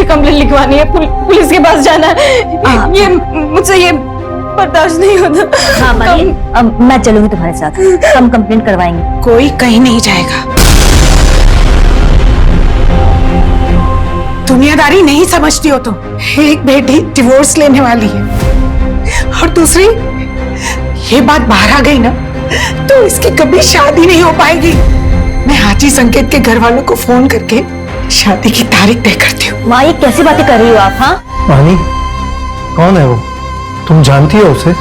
कंप्लेंट लिखवानी है, पुलिस के पास जाना है। ये मुझसे ये बर्दाश्त नहीं होता। हाँ बानी, मैं चलूंगी तुम्हारे साथ, हम कंप्लेंट करवाएंगे। कोई कहीं नहीं जाएगा। दुनियादारी नहीं समझती हो तुम। एक बेटी डिवोर्स लेने वाली है और दूसरी, ये बात बाहर आ गई ना तो इसकी कभी शादी नहीं हो पाएगी। मैं हाजी संकेत के घर वालों को फोन करके शादी की तारीख तय करती हूँ। माँ, ये कैसी बातें कर रही हो आप? हाँ बानी, कौन है वो? तुम जानती हो उसे?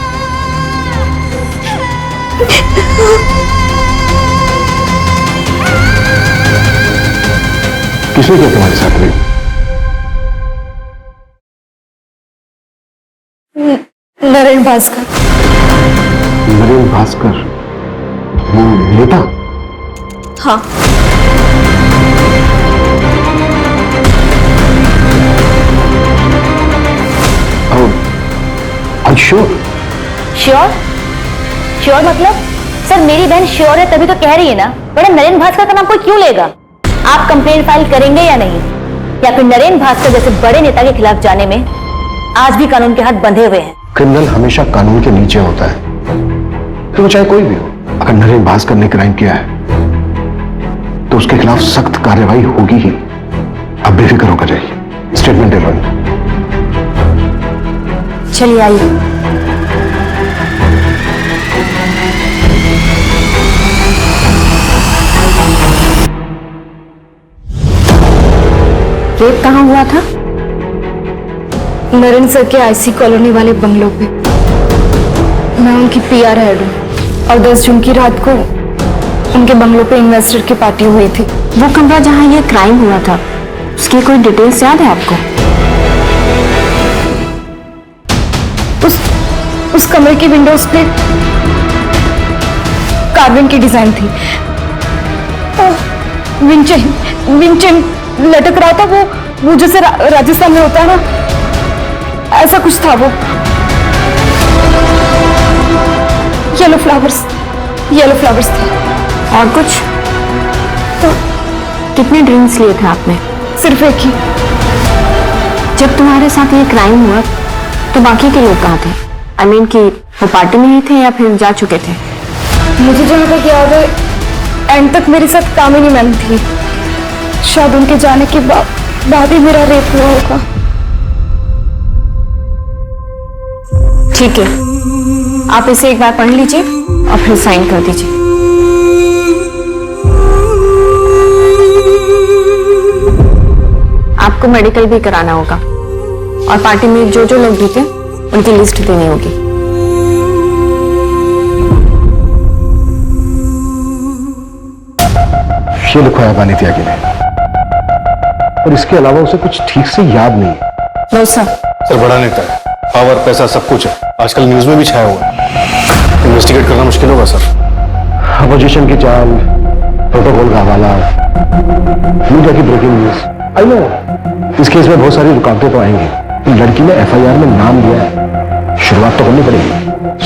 किसने किया तुम्हारे साथ रेप? नरेंद्र भास्कर। नरेंद्र भास्कर, वो नेता? हाँ। श्योर। श्योर? श्योर मतलब? सर मेरी बहन श्योर है तभी तो कह रही है ना। मैडम नरेंद्र भास्कर का नाम कोई क्यों लेगा? आप कंप्लेंट फाइल करेंगे या नहीं? या फिर नरेंद्र भास्कर जैसे बड़े नेता के खिलाफ जाने में आज भी कानून के हाथ बंधे हुए हैं? क्रिमिनल हमेशा कानून के नीचे होता है, तो चाहे कोई भी हो। अगर नरेंद्र भास्कर ने क्राइम किया है तो उसके खिलाफ सख्त कार्रवाई होगी ही। अब बेफिक्र होकर जाइए। स्टेटमेंट दे लो। चलिए आइए। रेप कहाँ हुआ था? नरेंद्र सर के आईसी कॉलोनी वाले बंगलों पे। मैं उनकी पीआर हेड हूँ और 10 जून की रात को उनके बंगलों पे इन्वेस्टर की पार्टी हुई थी। वो कमरा जहाँ ये क्राइम हुआ था, उसकी कोई डिटेल्स याद है आपको? उस कमरे की विंडोज पे कार्बन की डिजाइन थी। विंचेन लटक रहा था, वो जैसे राजस्थान में होता है ना, ऐसा कुछ था वो। येलो फ्लावर्स थे। और कुछ? तो कितने ड्रिंक्स लिए थे आपने? सिर्फ एक ही। जब तुम्हारे साथ ये क्राइम हुआ तो बाकी के लोग कहाँ थे? आई मीन कि वो पार्टी में ही थे या फिर जा चुके थे? मुझे जहाँ तक याद है एंड तक मेरे साथ कामिनी मैम थी। शायद उनके जाने के बाद ही मेरा रेप हुआ होगा। ठीक है, आप इसे एक बार पढ़ लीजिए और फिर साइन कर दीजिए। आपको मेडिकल भी कराना होगा और पार्टी में जो लोग भी थे उनकी लिस्ट देनी होगी। ये लिखवाया बानी त्यागी ने, और इसके अलावा उसे कुछ ठीक से याद नहीं है। No sir. सर बड़ा नेता है, पावर पैसा सब कुछ है, आजकल न्यूज में भी छाया हुआ है। इन्वेस्टिगेट करना मुश्किल होगा सर। अपोजिशन की चाल, प्रोटोकॉल का हवाला, मीडिया की ब्रेकिंग न्यूज। आई नो इस केस में बहुत सारी रुकावटें तो आएंगी। लड़की ने एफआईआर में नाम दिया है, शुरुआत तो करनी पड़ेगी।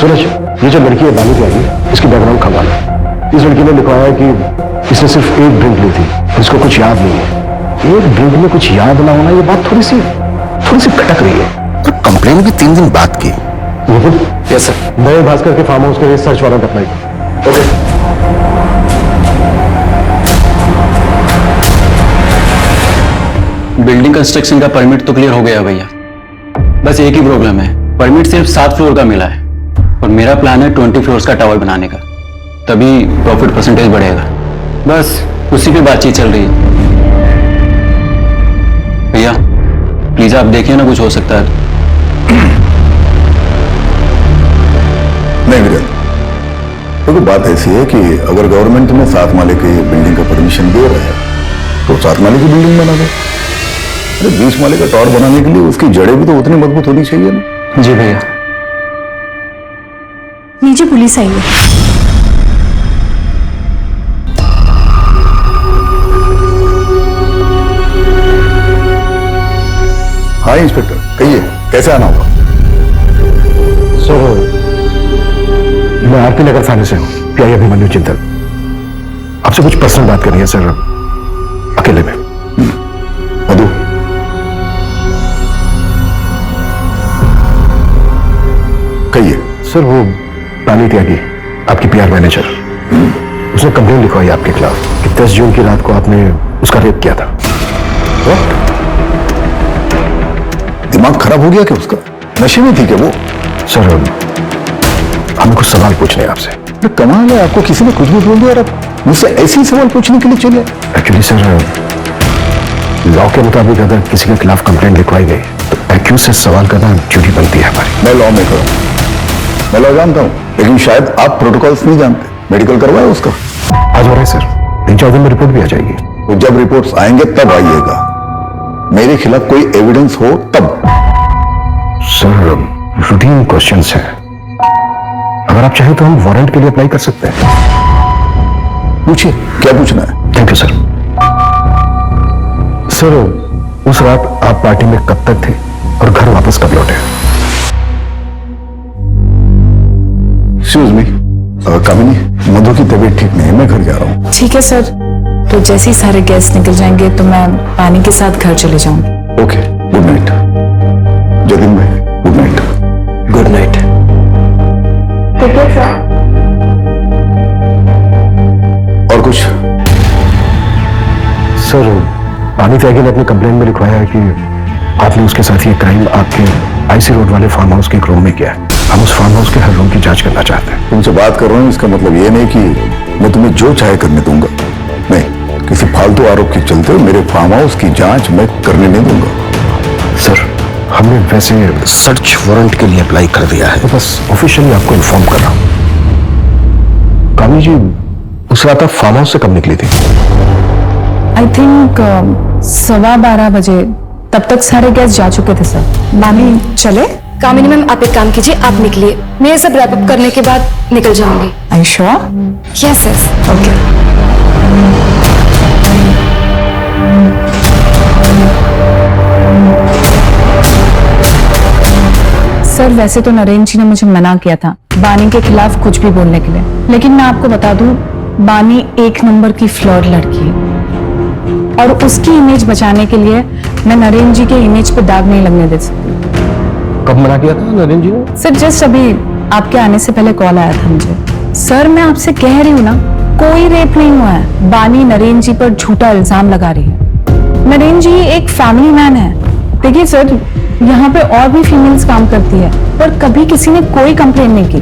सूरज, ये जो लड़की है बानी त्यागी, इसकी बैकग्राउंड खंगाल है। इस लड़की ने लिखवाया है कि इसने सिर्फ एक ड्रिंक ली थी, इसको कुछ याद नहीं है। एक ड्रिंक में कुछ याद ना होना, ये बात थोड़ी सी खटक रही है। तो कंप्लेन भी 3 दिन बाद की। Yes sir. नरेंद्र भास्कर के फार्म हाउस के लिए सर्च वारंट अप्लाई करो। ओके। बिल्डिंग कंस्ट्रक्शन का परमिट तो क्लियर हो गया भैया, बस एक ही प्रॉब्लम है, परमिट सिर्फ 7 फ्लोर का मिला है और मेरा प्लान है 20 फ्लोर्स का टावर बनाने का, तभी प्रॉफिट परसेंटेज बढ़ेगा। बस उसी पे बातचीत चल रही है। भैया प्लीज आप देखिए ना, कुछ हो सकता है। नहीं वीरेंद्र, देखो बात ऐसी है कि अगर गवर्नमेंट में 7 माले की बिल्डिंग का परमिशन दे रहा है तो 7 माले की बिल्डिंग बना दो। अरे 20 माले का टावर बनाने के लिए उसकी जड़ें भी तो उतनी मजबूत होनी चाहिए ना। जी भैया। नीचे पुलिस आई है। हाँ इंस्पेक्टर, कहिए कैसे आना होगा? सर मैं आरपी नगर थाने से हूँ, पीआई अभिमन्यु चिंतल। आपसे कुछ पर्सनल बात करनी है सर, अकेले में। मधु, कहिए। सर वो बानी त्यागी, आपकी पीआर मैनेजर, उसने कंप्लेन लिखवाई आपके खिलाफ कि 10 जून की रात को आपने उसका रेप किया था। दिमाग खराब हो गया क्या उसका? नशे में थी क्या वो? सर हमें कुछ सवाल पूछने हैं आपसे। कमाल है, आपको किसी ने कुछ भी बोल दिया और आप मुझसे ऐसे ही सवाल पूछने के लिए चले? एक्चुअली सर लॉ के मुताबिक अगर किसी के खिलाफ कंप्लेंट लिखवाई गई तो एक्यूज से सवाल करना ड्यूटी बनती है हमारी। मैं लॉ में करूँ, मैं लॉ जानता हूँ, लेकिन शायद आप प्रोटोकॉल्स नहीं जानते। मेडिकल करवाया उसका? आज हो रहा है सर, 3-4 दिन में रिपोर्ट भी आ जाएगी। तो जब रिपोर्ट्स आएंगे तब आइएगा, मेरे खिलाफ कोई एविडेंस हो तब। सर रूटीन क्वेश्चंस हैं, अगर आप चाहें तो हम वारंट के लिए अप्लाई कर सकते हैं। पूछिए क्या पूछना है। Thank you sir. सर उस रात आप पार्टी में कब तक थे और घर वापस कब लौटे? एक्सक्यूज मी, कामिनी, मधु की तबीयत ठीक नहीं है, मैं घर जा रहा हूँ। ठीक है सर, तो जैसे ही सारे गेस्ट निकल जाएंगे तो मैं पानी के साथ घर चले जाऊंगी। Okay, good night. जतिन भाई, गुड नाइट। Good night. ठीक है सर। और कुछ? सर, पानी त्यागी ने अपनी कंप्लेंट में लिखवाया है कि आपने उसके साथ ये क्राइम आपके आईसी रोड वाले फार्म हाउस के एक रूम में किया है। हम उस फार्म हाउस के हर रूम की जांच करना चाहते हैं। तुमसे बात कर रहा हूँ, इसका मतलब ये नहीं कि मैं तुम्हें जो चाहे करने दूंगा। नहीं, किसी फालतू आरोप के चलते मेरे फार्म हाउस की जांच मैं करने नहीं दूंगा। सर, हमने वैसे सर्च वारंट के लिए अप्लाई कर दिया है, तो बस ऑफिशियली आपको इन्फॉर्म कर रहा हूँ। कामी जी, उस रात आप फार्म हाउस से कब निकली थी? आई थिंक 12:15 बजे। तब तक सारे गेस्ट जा चुके थे सर। मामी चले? कामिनी मैम, आप एक काम कीजिए, आप निकलिए, मैं ये सब रैप अप करने के बाद निकल जाऊंगी। Are you sure? Yes yes. Okay. Sir, वैसे तो नरेंद्र जी ने मुझे मना किया था बानी के खिलाफ कुछ भी बोलने के लिए, लेकिन मैं आपको बता दूं, बानी एक नंबर की फ्लर्ट लड़की है और उसकी इमेज बचाने के लिए मैं नरेंद्र जी के इमेज पे दाग नहीं लगने दे सकती। कब मना किया था नरेंद्र जी ने? सर, जस्ट अभी आपके आने से पहले कॉल आया था मुझे। सर, मैं आपसे कह रही हूँ ना, कोई रेप नहीं हुआ है। बानी नरेंद्र जी पर झूठा इल्जाम लगा रही है। नरेंद्र जी एक फैमिली मैन है। देखिए सर, यहाँ पे और भी फीमेल्स काम करती है, पर कभी किसी ने कोई कंप्लेन नहीं की।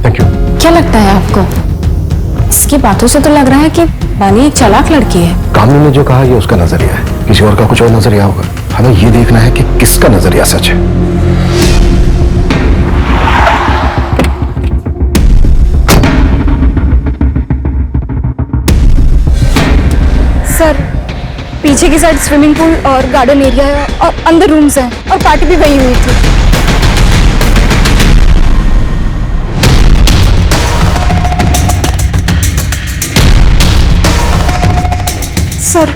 Thank you. क्या लगता है आपको? इसकी बातों से तो लग रहा है कि बानी एक चालाक लड़की है। कामनी ने जो कहा ये उसका नजरिया है, किसी और का कुछ और नजरिया होगा। हमें ये देखना है कि किसका नजरिया सच है। सर, पीछे की साइड स्विमिंग पूल और गार्डन एरिया है और अंदर रूम्स हैं और पार्टी भी वही हुई थी। सर,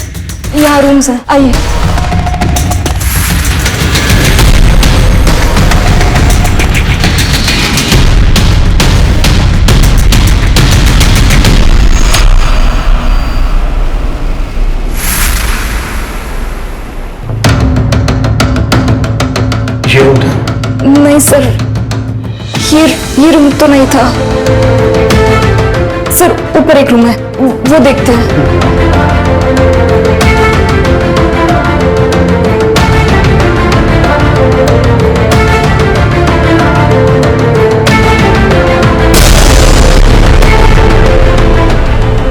यहाँ रूम्स हैं, आइए। ये रूम था? नहीं सर, ये रूम तो नहीं था सर। ऊपर एक रूम है, वो देखते हैं।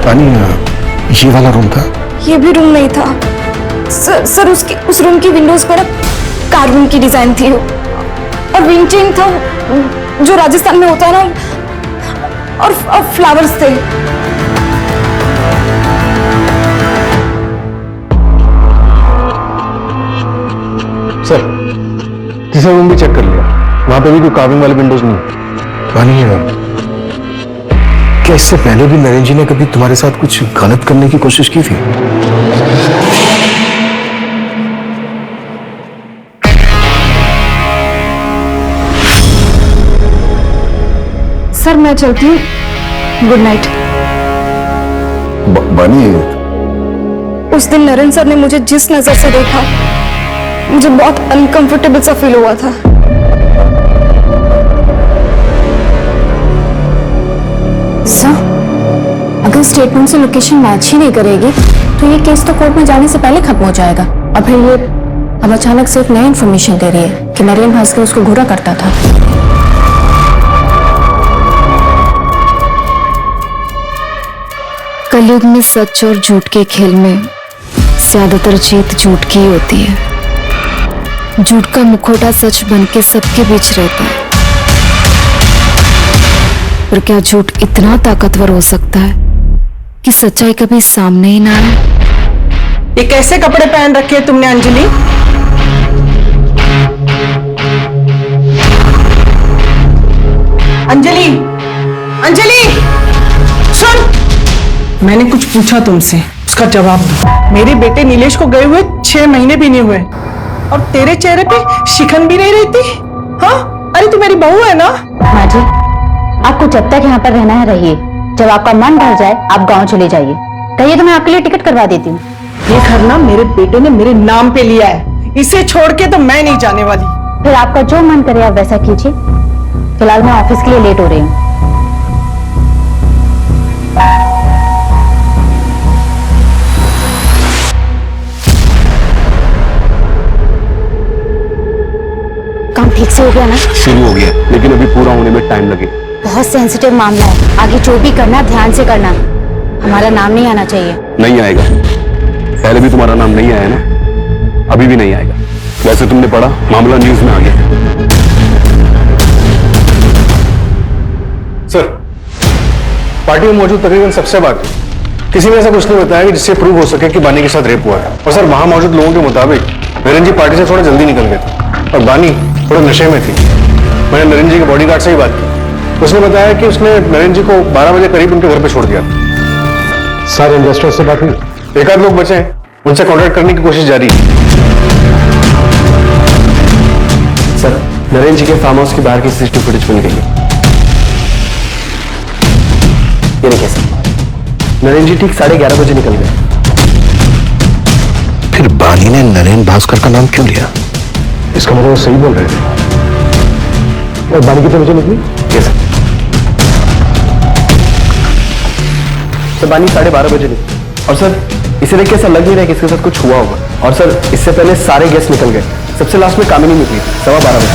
पानी, ये वाला रूम था? ये भी रूम नहीं था सर। उस रूम की विंडोज पर कार्विंग की डिजाइन थी और विंचिंग था जो राजस्थान में होता है ना, और फ्लावर्स थे। सर, तीसरा रूम भी चेक कर लिया, वहां पे भी कोई कार्विंग वाले विंडोज नहीं। पानी, क्या इससे पहले भी नरेंद्र जी ने कभी तुम्हारे साथ कुछ गलत करने की कोशिश की थी? सर, मैं चलती हूँ, गुड नाइट। बानी, उस दिन नरेंद्र सर ने मुझे जिस नजर से देखा, मुझे बहुत अनकंफर्टेबल सा फील हुआ था। सर, अगर स्टेटमेंट से लोकेशन मैच ही नहीं करेगी तो ये केस तो कोर्ट में जाने से पहले खत्म हो जाएगा। और फिर ये अब अचानक से एक नई इन्फॉर्मेशन दे रही है कि नरेंद्र भास्कर उसको घूरा करता था। कलयुग में सच और झूठ के खेल में ज्यादातर जीत झूठ की ही होती है। झूठ का मुखौटा सच बन के सबके बीच रहता है, पर क्या झूठ इतना ताकतवर हो सकता है कि सच्चाई कभी सामने ही ना आए? ये कैसे कपड़े पहन रखे हैं तुमने अंजलि? अंजलि, अंजलि, सुन, मैंने कुछ पूछा तुमसे, उसका जवाब दो। मेरे बेटे नीलेश को गए हुए 6 महीने भी नहीं हुए और तेरे चेहरे पे शिकन भी नहीं रहती। हाँ, अरे तू मेरी बहू है ना? माँ जी, आपको जब तक यहाँ पर रहना है रहिए, जब आपका मन भर जाए आप गांव चले जाइए। कहिए तो मैं आपके लिए टिकट करवा देती हूँ। ये घर ना मेरे बेटे ने मेरे नाम पे लिया है, इसे छोड़ के तो मैं नहीं जाने वाली। फिर आपका जो मन करे आप वैसा कीजिए। फिलहाल मैं ऑफिस के लिए लेट हो रही हूँ। काम ठीक से हो गया ना? शुरू हो गया, लेकिन अभी पूरा होने में टाइम लगेगा। बहुत सेंसिटिव मामला है, आगे जो भी करना ध्यान से करना। हमारा नाम नहीं आना चाहिए। नहीं आएगा, पहले भी तुम्हारा नाम नहीं आया ना, अभी भी नहीं आएगा। वैसे तुमने पढ़ा, मामला न्यूज में आ गया। सर, पार्टी में मौजूद तकरीबन सबसे बात किसी ने ऐसा कुछ नहीं बताया कि जिससे प्रूव हो सके कि बानी के साथ रेप हुआ है। और सर, वहां मौजूद लोगों के मुताबिक नरेन जी पार्टी से थोड़ा जल्दी निकल गए थे और बानी थोड़ा नशे में थी। मैंने नरेन जी के बॉडीगार्ड से ही बात की, उसने बताया कि उसने नरेन जी को 12 बजे करीब उनके घर पे छोड़ दिया। सारे इन्वेस्टर्स से बात हुई, एक आध लोग बचे हैं, उनसे कॉन्टेक्ट करने की कोशिश जारी है। सर, नरेन जी के फार्म हाउस के बाहर की सीसीटीवी फुटेज मिल गई है। ये देखिए सर, नरेन जी ठीक 11:30 बजे निकल गए। फिर बानी ने नरेन भास्कर का नाम क्यों लिया? इसका मतलब वो सही बोल रहे थे। और बानी कितने बजे निकली? सर, बानी 12:30 बजे निकली। और सर, इसे देख के ऐसा लग नहीं रहा है कि इसके साथ कुछ हुआ होगा। और सर, इससे पहले सारे गेस्ट निकल गए, सबसे लास्ट में कामिनी निकली 12:15 बजे।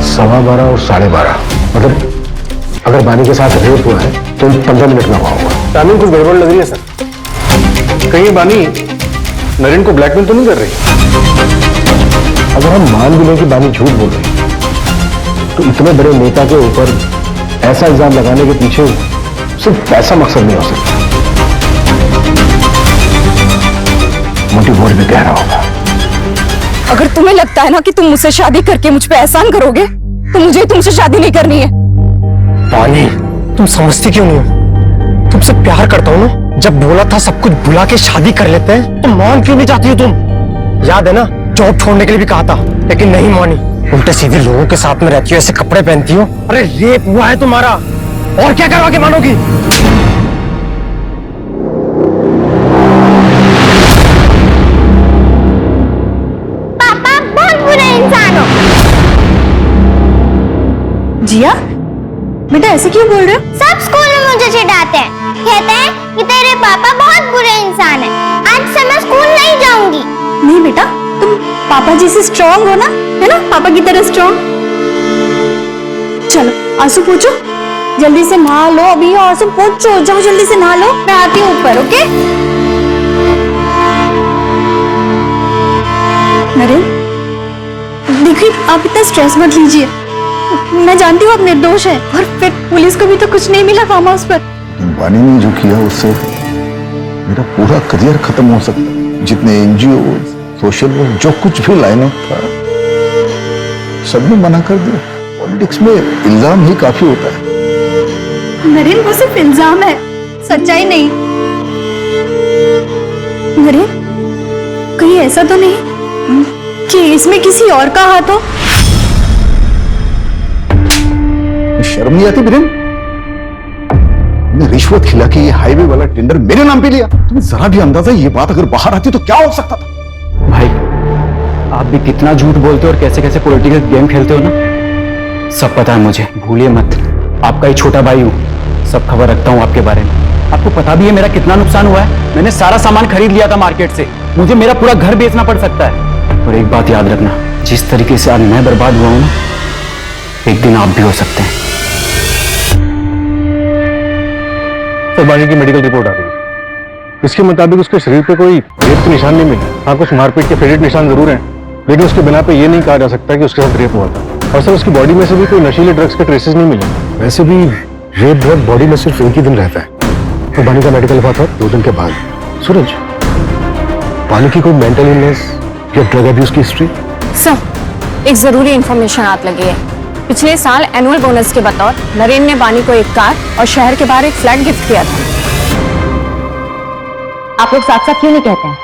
12:15 और 12:30, मतलब अगर बानी के साथ रेप हुआ है तो 15 मिनट में हुआ होगा। टाइमिंग कुछ गड़बड़ लग रही है सर। कहीं बानी नरेन को ब्लैकमेल तो नहीं कर रही? अगर हम मान भी लें कि बानी झूठ बोल रही तो इतने बड़े नेता के ऊपर ऐसा इल्जाम लगाने के पीछे सिर्फ पैसा मकसद नहीं हो सकता। मोटिव और भी गहरा होगा। अगर तुम्हें लगता है ना कि तुम मुझसे शादी करके मुझ पे एहसान करोगे तो मुझे तुमसे शादी नहीं करनी है। पानी, तुम समझती क्यों नहीं हो? तुमसे प्यार करता हूँ ना, जब बोला था सब कुछ भुला के शादी कर लेते हैं तो मान क्यों नहीं जाती हो तुम? याद है ना, जॉब छोड़ने के लिए भी कहा था लेकिन नहीं मानी। उल्टे सीधे लोगों के साथ में रहती हो, ऐसे कपड़े पहनती हो। अरे रेप हुआ है तुम्हारा, और क्या करवा के मानोगी? पापा बहुत बुरे इंसान हो। जिया, बेटा ऐसे क्यों बोल रहे हो? सब स्कूल में मुझे चिढ़ाते हैं, कहते हैं कि तेरे पापा बहुत बुरे इंसान हैं। आज से मैं स्कूल नहीं जाऊंगी। नहीं बेटा, तुम पापा जी से स्ट्रॉन्ग हो ना, है ना, पापा की तरह स्ट्रॉन्ग। चलो आंसू पोंछो, जल्दी से नहा लो। अभी आंसू पोंछो, जाओ जल्दी से नहा लो, मैं आती हूँ ऊपर। ओके नरेन, देखिए आप इतना स्ट्रेस मत लीजिए। मैं जानती हूँ आप निर्दोष है, और फिर पुलिस को भी तो कुछ नहीं मिला फार्म हाउस पर। बानी ने जो किया उससे मेरा पूरा करियर खत्म हो सकता है। जितने एनजीओ, सोशल वर्क, जो कुछ भी लाइन अप था सबने मना कर दिया। पॉलिटिक्स में इल्जाम ही काफी होता है। नरेन, वो सिर्फ इल्जाम है, सच्चाई नहीं। नरेन, कहीं ऐसा तो नहीं कि इसमें किसी और का हाथ हो? शर्म नहीं आती बिरेन? रिश्वत खिला के ये हाईवे वाला टेंडर मेरे नाम पे लिया। तुम्हें जरा भी अंदाजा ये बात अगर बाहर आती तो क्या हो सकता था? भाई, आप भी कितना झूठ बोलते हो और कैसे कैसे पॉलिटिकल गेम खेलते हो ना, सब पता है मुझे। भूलिए मत, आपका ही छोटा भाई हूँ, सब खबर रखता हूँ आपके बारे में। आपको पता भी है मेरा कितना नुकसान हुआ है। मैंने सारा सामान खरीद लिया था मार्केट से, मुझे मेरा पूरा घर बेचना पड़ सकता है। और एक बात याद रखना, जिस तरीके से आज मैं बर्बाद हुआ हूं ना, एक दिन आप भी हो सकते हैं। सर, बानी की मेडिकल रिपोर्ट आ गई। इसके मुताबिक उसके शरीर पे कोई रेप के निशान नहीं मिले। हाँ, कुछ मारपीट के फेडेड निशान जरूर हैं, लेकिन उसके बिना पे ये नहीं कहा जा सकता कि उसके साथ रेप हुआ था। और सर, उसकी बॉडी में से भी कोई नशीले ड्रग्स के ट्रेसेस नहीं मिले। वैसे भी रेप ड्रग बॉडी में सिर्फ एक ही दिन रहता है। तो बानी का मेडिकल हुआ था 2 दिन के बाद। सूरज, बानी की कोई मेंटल इलनेस या ड्रग अब्यूज की हिस्ट्री? सर, एक जरूरी इंफॉर्मेशन हाथ लगी है। पिछले साल एनुअल बोनस के बतौर नरेन ने बानी को एक कार और शहर के बाहर एक फ्लैट गिफ्ट किया था। आप लोग साफ साफ क्यों नहीं कहते हैं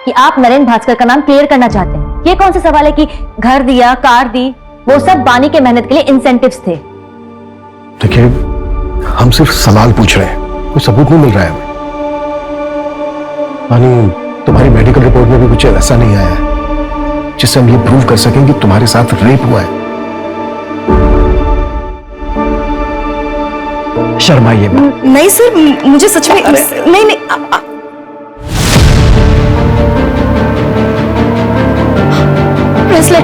कि आप नरेन भास्कर का नाम क्लियर करना चाहते हैं? ये कौन सा सवाल है कि घर दिया, कार दी, वो सब बानी के मेहनत के लिए इंसेंटिव्स थे। देखिए, हम सिर्फ सवाल पूछ रहे हैं, कोई सबूत नहीं मिल रहा है हमें। बानी, तुम्हारी मेडिकल रिपोर्ट में भी कुछ ऐसा नहीं आया है जिससे हम ये प्रूव कर सकें कि तुम्हारे साथ रेप हुआ है। शर्माइए मत। नहीं सर, मुझे सच में नहीं नहीं ब्रेसलेट,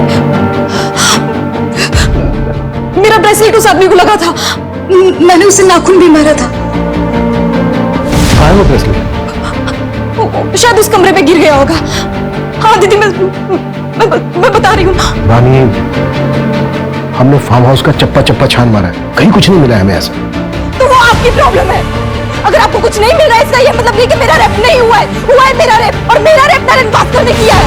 मेरा ब्रेसलेट उस आदमी को लगा था। मैंने उसे नाखून भी मारा था। कहाँ है वो ब्रेसलेट? शायद उस कमरे में गिर गया होगा। हाँ दीदी, मैं बता रही हूँ। रानी, हमने फार्म हाउस का चप्पा चप्पा छान मारा है, कहीं कुछ नहीं मिला हमें ऐसा। तो वो आपकी प्रॉब्लम है। अगर आपको कुछ नहीं मिल रहा है इसका ये मतलब नहीं कि मेरा रेप नहीं हुआ है। हुआ है मेरा रेप, और मेरा रेप नरेन भास्कर ने किया है।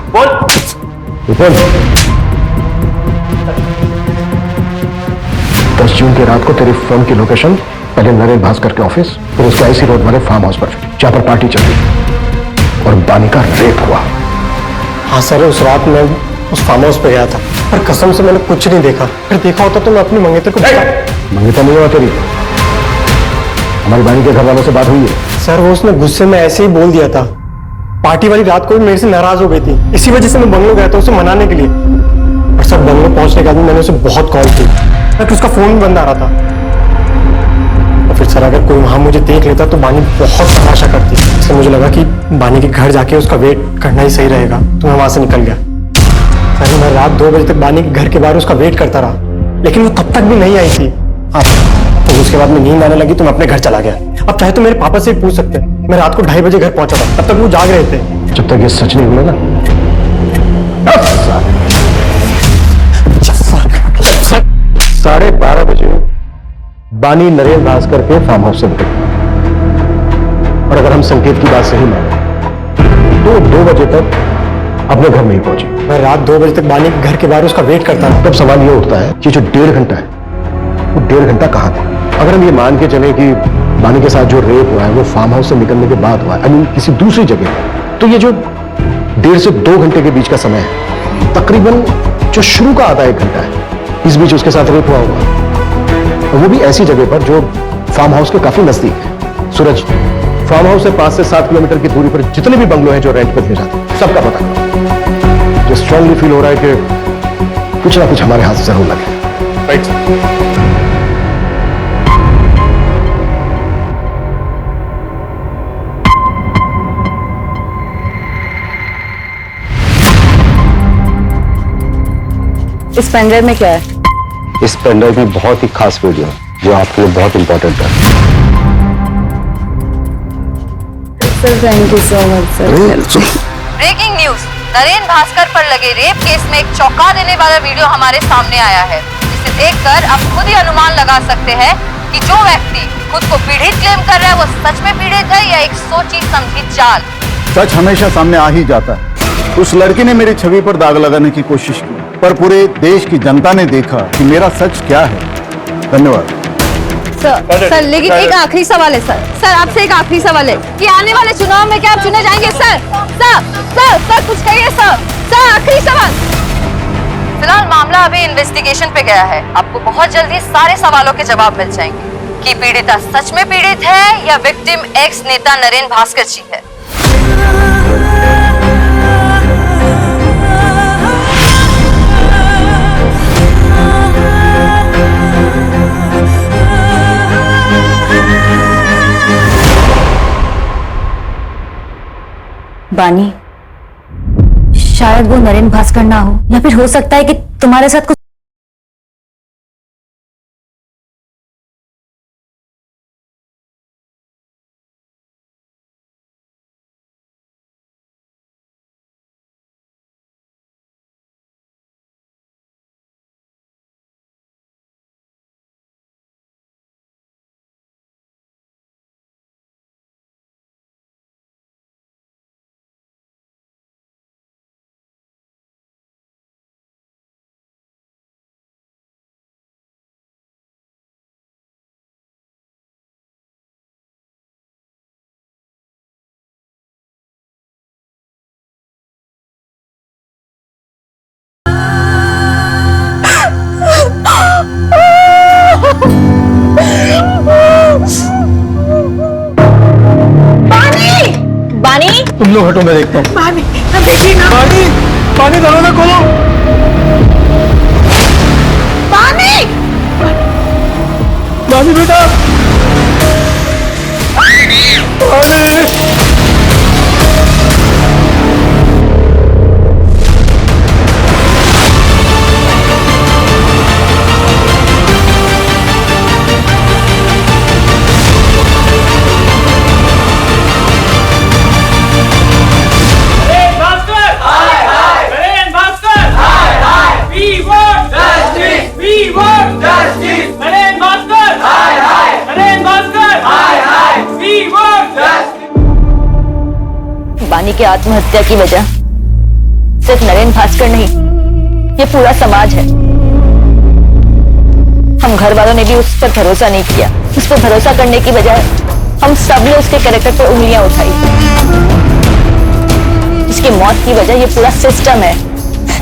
बोल। 10 जून की रात को तेरी फोन की लोकेशन पहले नरेन भास्कर के ऑफिस, फिर उसके आईसी रोड वाले फार्म हाउस पर, जहां पर पार्टी चल रही और बानी का रेप हुआ। हाँ सर, उस रात मैं उस फार्म हाउस पे गया था, पर कसम से मैंने कुछ नहीं देखा। फिर देखा होता तो मैं अपनी मंगेतर को मंगेतर नहीं हुआ तेरी, हमारी बानी के घर वालों से बात हुई है। सर, वो उसने गुस्से में ऐसे ही बोल दिया था। पार्टी वाली रात को भी मेरे से नाराज हो गई थी, इसी वजह से मैं बंगलो गया था उसे मनाने के लिए। और सर, बंगलो पहुंचने के बाद मैंने उसे बहुत कॉल की, बट उसका फोन भी बंद आ रहा था। और फिर सर, अगर कोई वहां मुझे देख लेता तो बानी बहुत तमाशा करती, इसलिए मुझे लगा कि बानी के घर जाके उसका वेट करना ही सही रहेगा, तो मैं वहां से निकल गया। सर, मैं रात 2 बजे तक बानी के घर के बाहर उसका वेट करता रहा, लेकिन वो तब तक भी नहीं आई थी। तो उसके बाद में नींद आने लगी तो मैं अपने घर चला गया। अब चाहे तो मेरे पापा से पूछ सकते हैं, मैं रात को 2:30 बजे घर पहुंचा था, तब तक वो जाग रहे थे। जब तक ये सच नहीं हुआ ना, 12:30 बजे बानी नरेन भास्कर के फार्म हाउस से निकली, और अगर हम संकेत की बात सही माने तो 2 बजे तक अपने घर में ही पहुंची। मैं रात 2 बजे तक बानी के घर के बाहर उसका वेट करता रहा। तब सवाल ये उठता है कि जो 1.5 घंटा है, वो 1.5 घंटा कहां था? अगर हम ये मान के चले कि बानी के साथ जो रेप हुआ है वो फार्म हाउस से निकलने के बाद हुआ है, किसी दूसरी जगह पर, तो ये जो 1.5 से 2 घंटे के बीच का समय है, तकरीबन जो शुरू का आधा 1 घंटा है, इस बीच उसके साथ रेप हुआ होगा, और वो भी ऐसी जगह पर जो फार्म हाउस के काफी नजदीक है। सूरज, फार्म हाउस से 5 से 7 किलोमीटर की दूरी पर जितने भी बंगलो हैं जो रेंट पर दिए जाते हैं, सबका पता करो। जो स्ट्रांगली फील हो रहा है कि कुछ ना कुछ हमारे हाथ से जरूर लगे। Right sir. इस पेनड्राइव में क्या है? इस पेनड्राइव में बहुत ही खास वीडियो है जो आपके लिए बहुत इंपॉर्टेंट है। Sir thank you so much sir. Breaking news, Naren Bhaskar पर लगे रेप केस में एक चौंका देने वाला वीडियो हमारे सामने आया है, जिसे देखकर आप खुद ही अनुमान लगा सकते हैं कि जो व्यक्ति खुद को पीड़ित क्लेम कर रहा है वो सच में पीड़ित है या एक सोची समझी चाल। सच हमेशा सामने आ ही जाता है। उस लड़की ने मेरी छवि पर दाग लगाने की कोशिश की, पर पूरे देश की जनता ने देखा कि मेरा सच क्या है। धन्यवाद सर, लेकिन एक आखिरी सवाल है सर, आपसे एक आखिरी सवाल है कि आने वाले चुनाव में क्या आप चुने जाएंगे सर, कुछ कहिए सर, आखिरी सवाल। फिलहाल मामला अभी इन्वेस्टिगेशन पे गया है, आपको बहुत जल्दी सारे सवालों के जवाब मिल जाएंगे कि पीड़िता सच में पीड़ित है या विक्टिम एक्स नेता नरेन भास्कर जी है। बानी, शायद वो नरेन भास्कर ना हो, या फिर हो सकता है कि तुम्हारे साथ कुछ लोग हटो, मैं देखता हूँ। पानी बेटी ना, पानी पानी, दरवाजा खोलो। पानी पानी बेटा, पानी। बानी के आत्महत्या की वजह सिर्फ नरेंद्र भास्कर नहीं, ये पूरा समाज है। हम घर वालों ने भी उस पर भरोसा नहीं किया। उस पर भरोसा करने की बजाय हम सब ने उसके कैरेक्टर पर उंगलियां उठाई। इसकी मौत की वजह ये पूरा सिस्टम है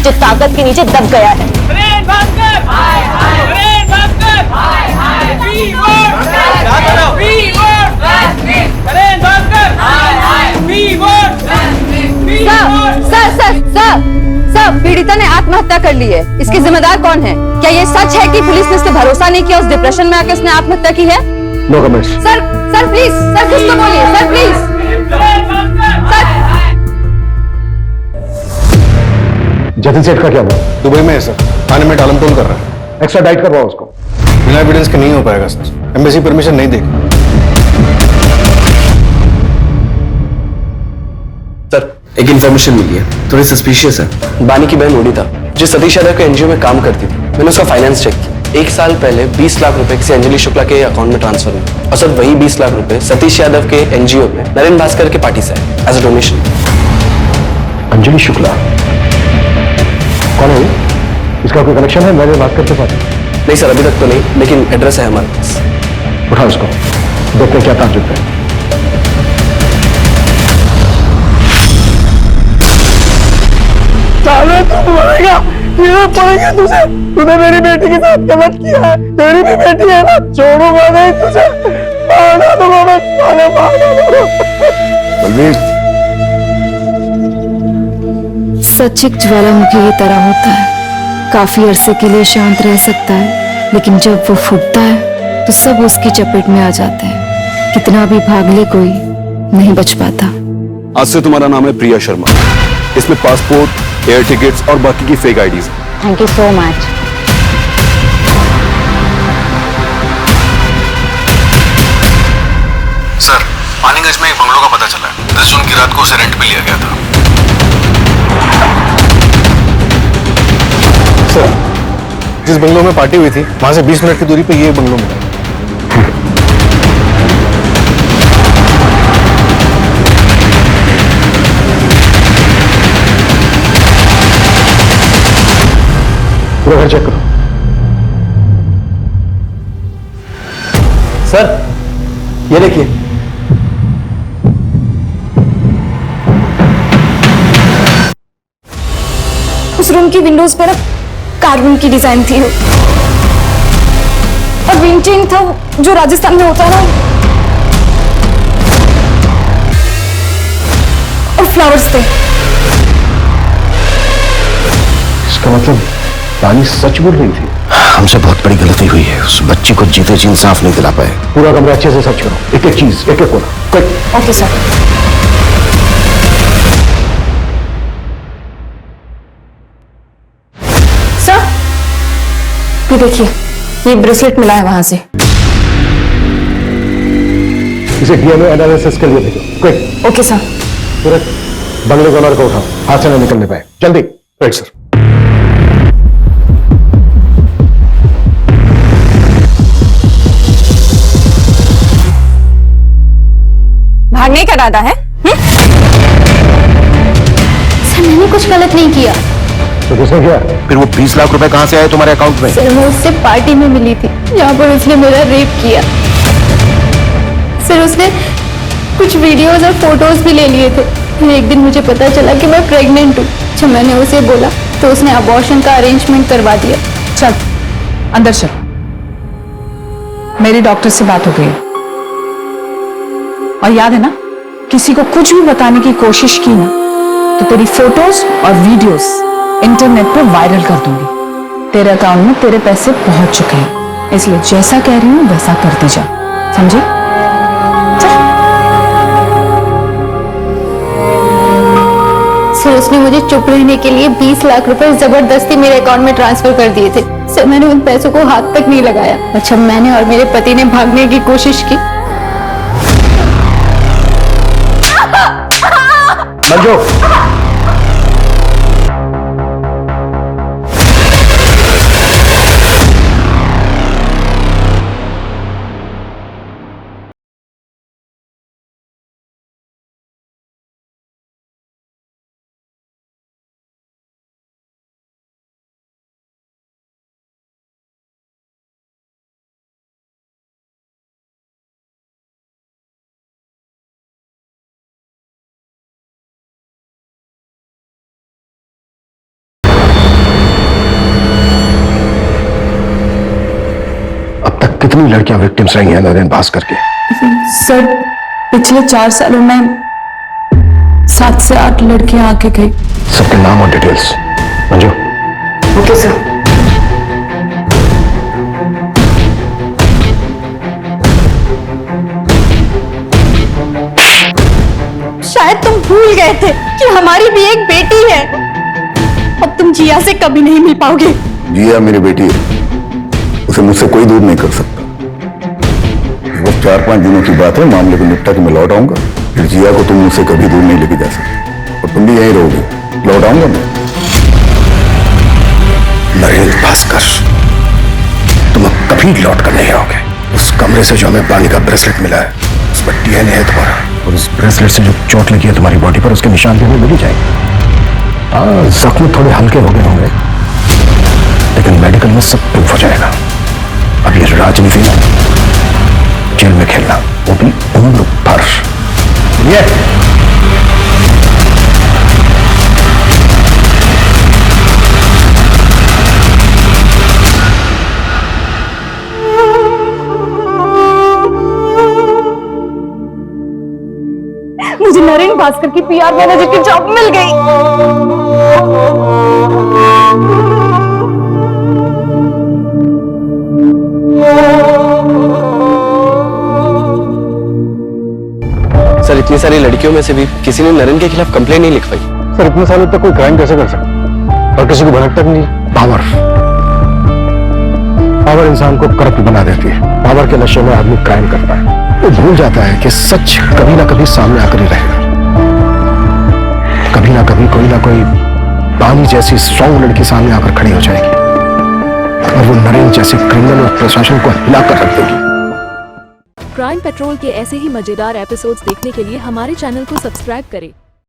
जो ताकत के नीचे दब गया है। सर, पीड़िता ने आत्महत्या कर ली है। इसके जिम्मेदार कौन है? क्या ये सच है कि पुलिस ने इस पे भरोसा नहीं किया, उस डिप्रेशन में आकर उसने आत्महत्या की है? No comments. Sir please, sir कुछ तो बोलिए, सर प्लीज। जतिन सेठ का क्या हुआ? दुबई में है सर, थाने में टालमटोल कर रहा है। एक्स्ट्रा डाइट करवाओ उसको। बिना एविडेंस के नहीं हो पाएगा सर, एम्बेसी परमिशन नहीं देगी। सर, एक इन्फॉर्मेशन मिली है, थोड़ी सस्पिशियस है। बानी की बहन ओडिता जो सतीश यादव के एनजीओ में काम करती थी, मैंने उसका फाइनेंस चेक किया। 1 साल पहले 20 लाख रुपए किसी अंजलि शुक्ला के अकाउंट में ट्रांसफर हुए और सर वही 20 लाख रुपए सतीश यादव के एनजीओ में नरेंद्र भास्कर के पार्टी से है as a donation. Anjali Shukla कौन है? इसका कोई कनेक्शन है नरेंद्र भास्कर के साथ? नहीं सर, अभी तक तो नहीं, लेकिन एड्रेस है हमारे पास। उठा उसको, देखते हैं क्या ताजुब है। साले तू मरेगा, ये पड़ेगा तुझे। तूने मेरी बेटी के साथ गलत किया है, तेरी भी बेटी है ना, छोड़ूंगा नहीं तुझे, मारना दूंगा मैं, साले मारना दूंगा। बलवीर, सच एक ज्वालामुखी की तरह होता है, काफी अरसे के लिए शांत रह सकता है, लेकिन जब वो फूटता है तो सब उसकी चपेट में आ जाते हैं। कितना भी भाग ले कोई नहीं बच पाता। आज से तुम्हारा नाम है प्रिया शर्मा। इसमें पासपोर्ट, एयर टिकट्स और बाकी की fake IDs. Thank you so much. Sir, Paniganj में एक बंगलों का पता चला है। 10 जून की रात को उसे रेंट पे लिया गया था। सर, जिस बंगलों में पार्टी हुई थी वहां से 20 मिनट की दूरी पे ये बंगलो मिला। पूरा घर चेक करो। सर, ये देखिए। उस रूम की विंडोज पर कार्बन की डिजाइन थी और विंटिंग था जो राजस्थान में होता है ना, और फ्लावर्स थे। इसका मतलब रानी सच बोल रही थी। हमसे बहुत बड़ी गलती हुई है, उस बच्ची को जीते जी इंसाफ नहीं दिला पाए। पूरा कमरा अच्छे से सर्च करो, एक एक चीज, एक एक कोना। Okay sir. सर, ये देखिए, ये ब्रेसलेट मिला है वहां से। इसे डीएनए एनालिसिस के लिए भेजो, क्विक। Okay sir. तुरंत बंगले के ओनर को उठाओ, हाथ से न निकलने पाए, जल्दी। Right sir. भागने का इरादा है? सर, मैंने कुछ गलत नहीं किया। तो किसने किया? फिर वो 20 लाख रुपए कहां से आए तुम्हारे अकाउंट में? सर, मैं उससे पार्टी में मिली थी जहाँ पर उसने मेरा रेप किया। सर, उसने कुछ वीडियोस और फोटोज भी ले लिए थे। फिर एक दिन मुझे पता चला कि मैं प्रेग्नेंट हूँ। जब मैंने उसे बोला तो उसने अबॉर्शन का अरेंजमेंट करवा दिया। चल अंदर चल, मेरी डॉक्टर से बात हो गई और याद है ना किसी को कुछ भी बताने की कोशिश की ना तो तेरी फोटोज और वीडियोस इंटरनेट पे वायरल कर दूंगी। तेरे अकाउंट में तेरे पैसे पहुंच चुके हैं, इसलिए जैसा कह रही हूँ वैसा करती जा, समझे? सर उसने मुझे चुप रहने के लिए 20 लाख रुपए जबरदस्ती मेरे अकाउंट में ट्रांसफर कर दिए थे। सर मैंने उन पैसों को हाथ तक नहीं लगाया। अच्छा मैंने और मेरे पति ने भागने की कोशिश की। मंजू, कितनी लड़कियां विक्टिम्स रही हैं नरेन भास्कर के? सर पिछले 4 सालों में 7 से 8 लड़कियां आके गई। सबके नाम और डिटेल्स। मंजू। Okay sir. शायद तुम भूल गए थे कि हमारी भी एक बेटी है। अब तुम जिया से कभी नहीं मिल पाओगे। जिया मेरी बेटी है, उसे मुझसे कोई दूर नहीं कर सकता। बस 4-5 दिनों की बात है, मामले को निपटा के मैं लौट आऊंगा। फिर जिया को तुम मुझसे कभी दूर नहीं लेके जा सकते और तुम भी यहीं रहोगे। लौट आऊंगा मैं। नरेंद्र भास्कर, तुम अब कभी लौट कर नहीं आओगे। उस कमरे से जो हमें पानी का ब्रेसलेट मिला है उस पर डीएनए है तुम्हारा, और उस ब्रेसलेट से जो चोट लगी है तुम्हारी बॉडी पर उसके निशान भी हमें मिल जाएंगे। हाँ, जख्म थोड़े हल्के हो गए होंगे लेकिन मेडिकल में सब प्रूफ हो जाएगा। अब ये राजनीति ना जेल में खेलना, वो भी उम्र भर। ये मुझे नरेंद्र भास्कर की पीआर मैनेजर की जॉब मिल गई। सर इतनी सारी लड़कियों में से भी किसी ने नरेन के खिलाफ कंप्लेंट नहीं लिखवाई। सर इतने सालों तक कोई क्राइम कैसे कर सकता और किसी को भनक तक नहीं। पावर इंसान को करप्ट बना देती है। पावर के नशे में आदमी क्राइम करता है, वो भूल जाता है कि सच कभी ना कभी सामने आकर ही रहेगा। कभी ना कभी कोई ना कोई पानी जैसी स्ट्रॉन्ग लड़की सामने आकर खड़ी हो जाएगी और वो नरेन जैसे क्रिमिनल और प्रशासन को हिलाकर रख देगी। क्राइम पेट्रोल के ऐसे ही मजेदार एपिसोड्स देखने के लिए हमारे चैनल को सब्सक्राइब करें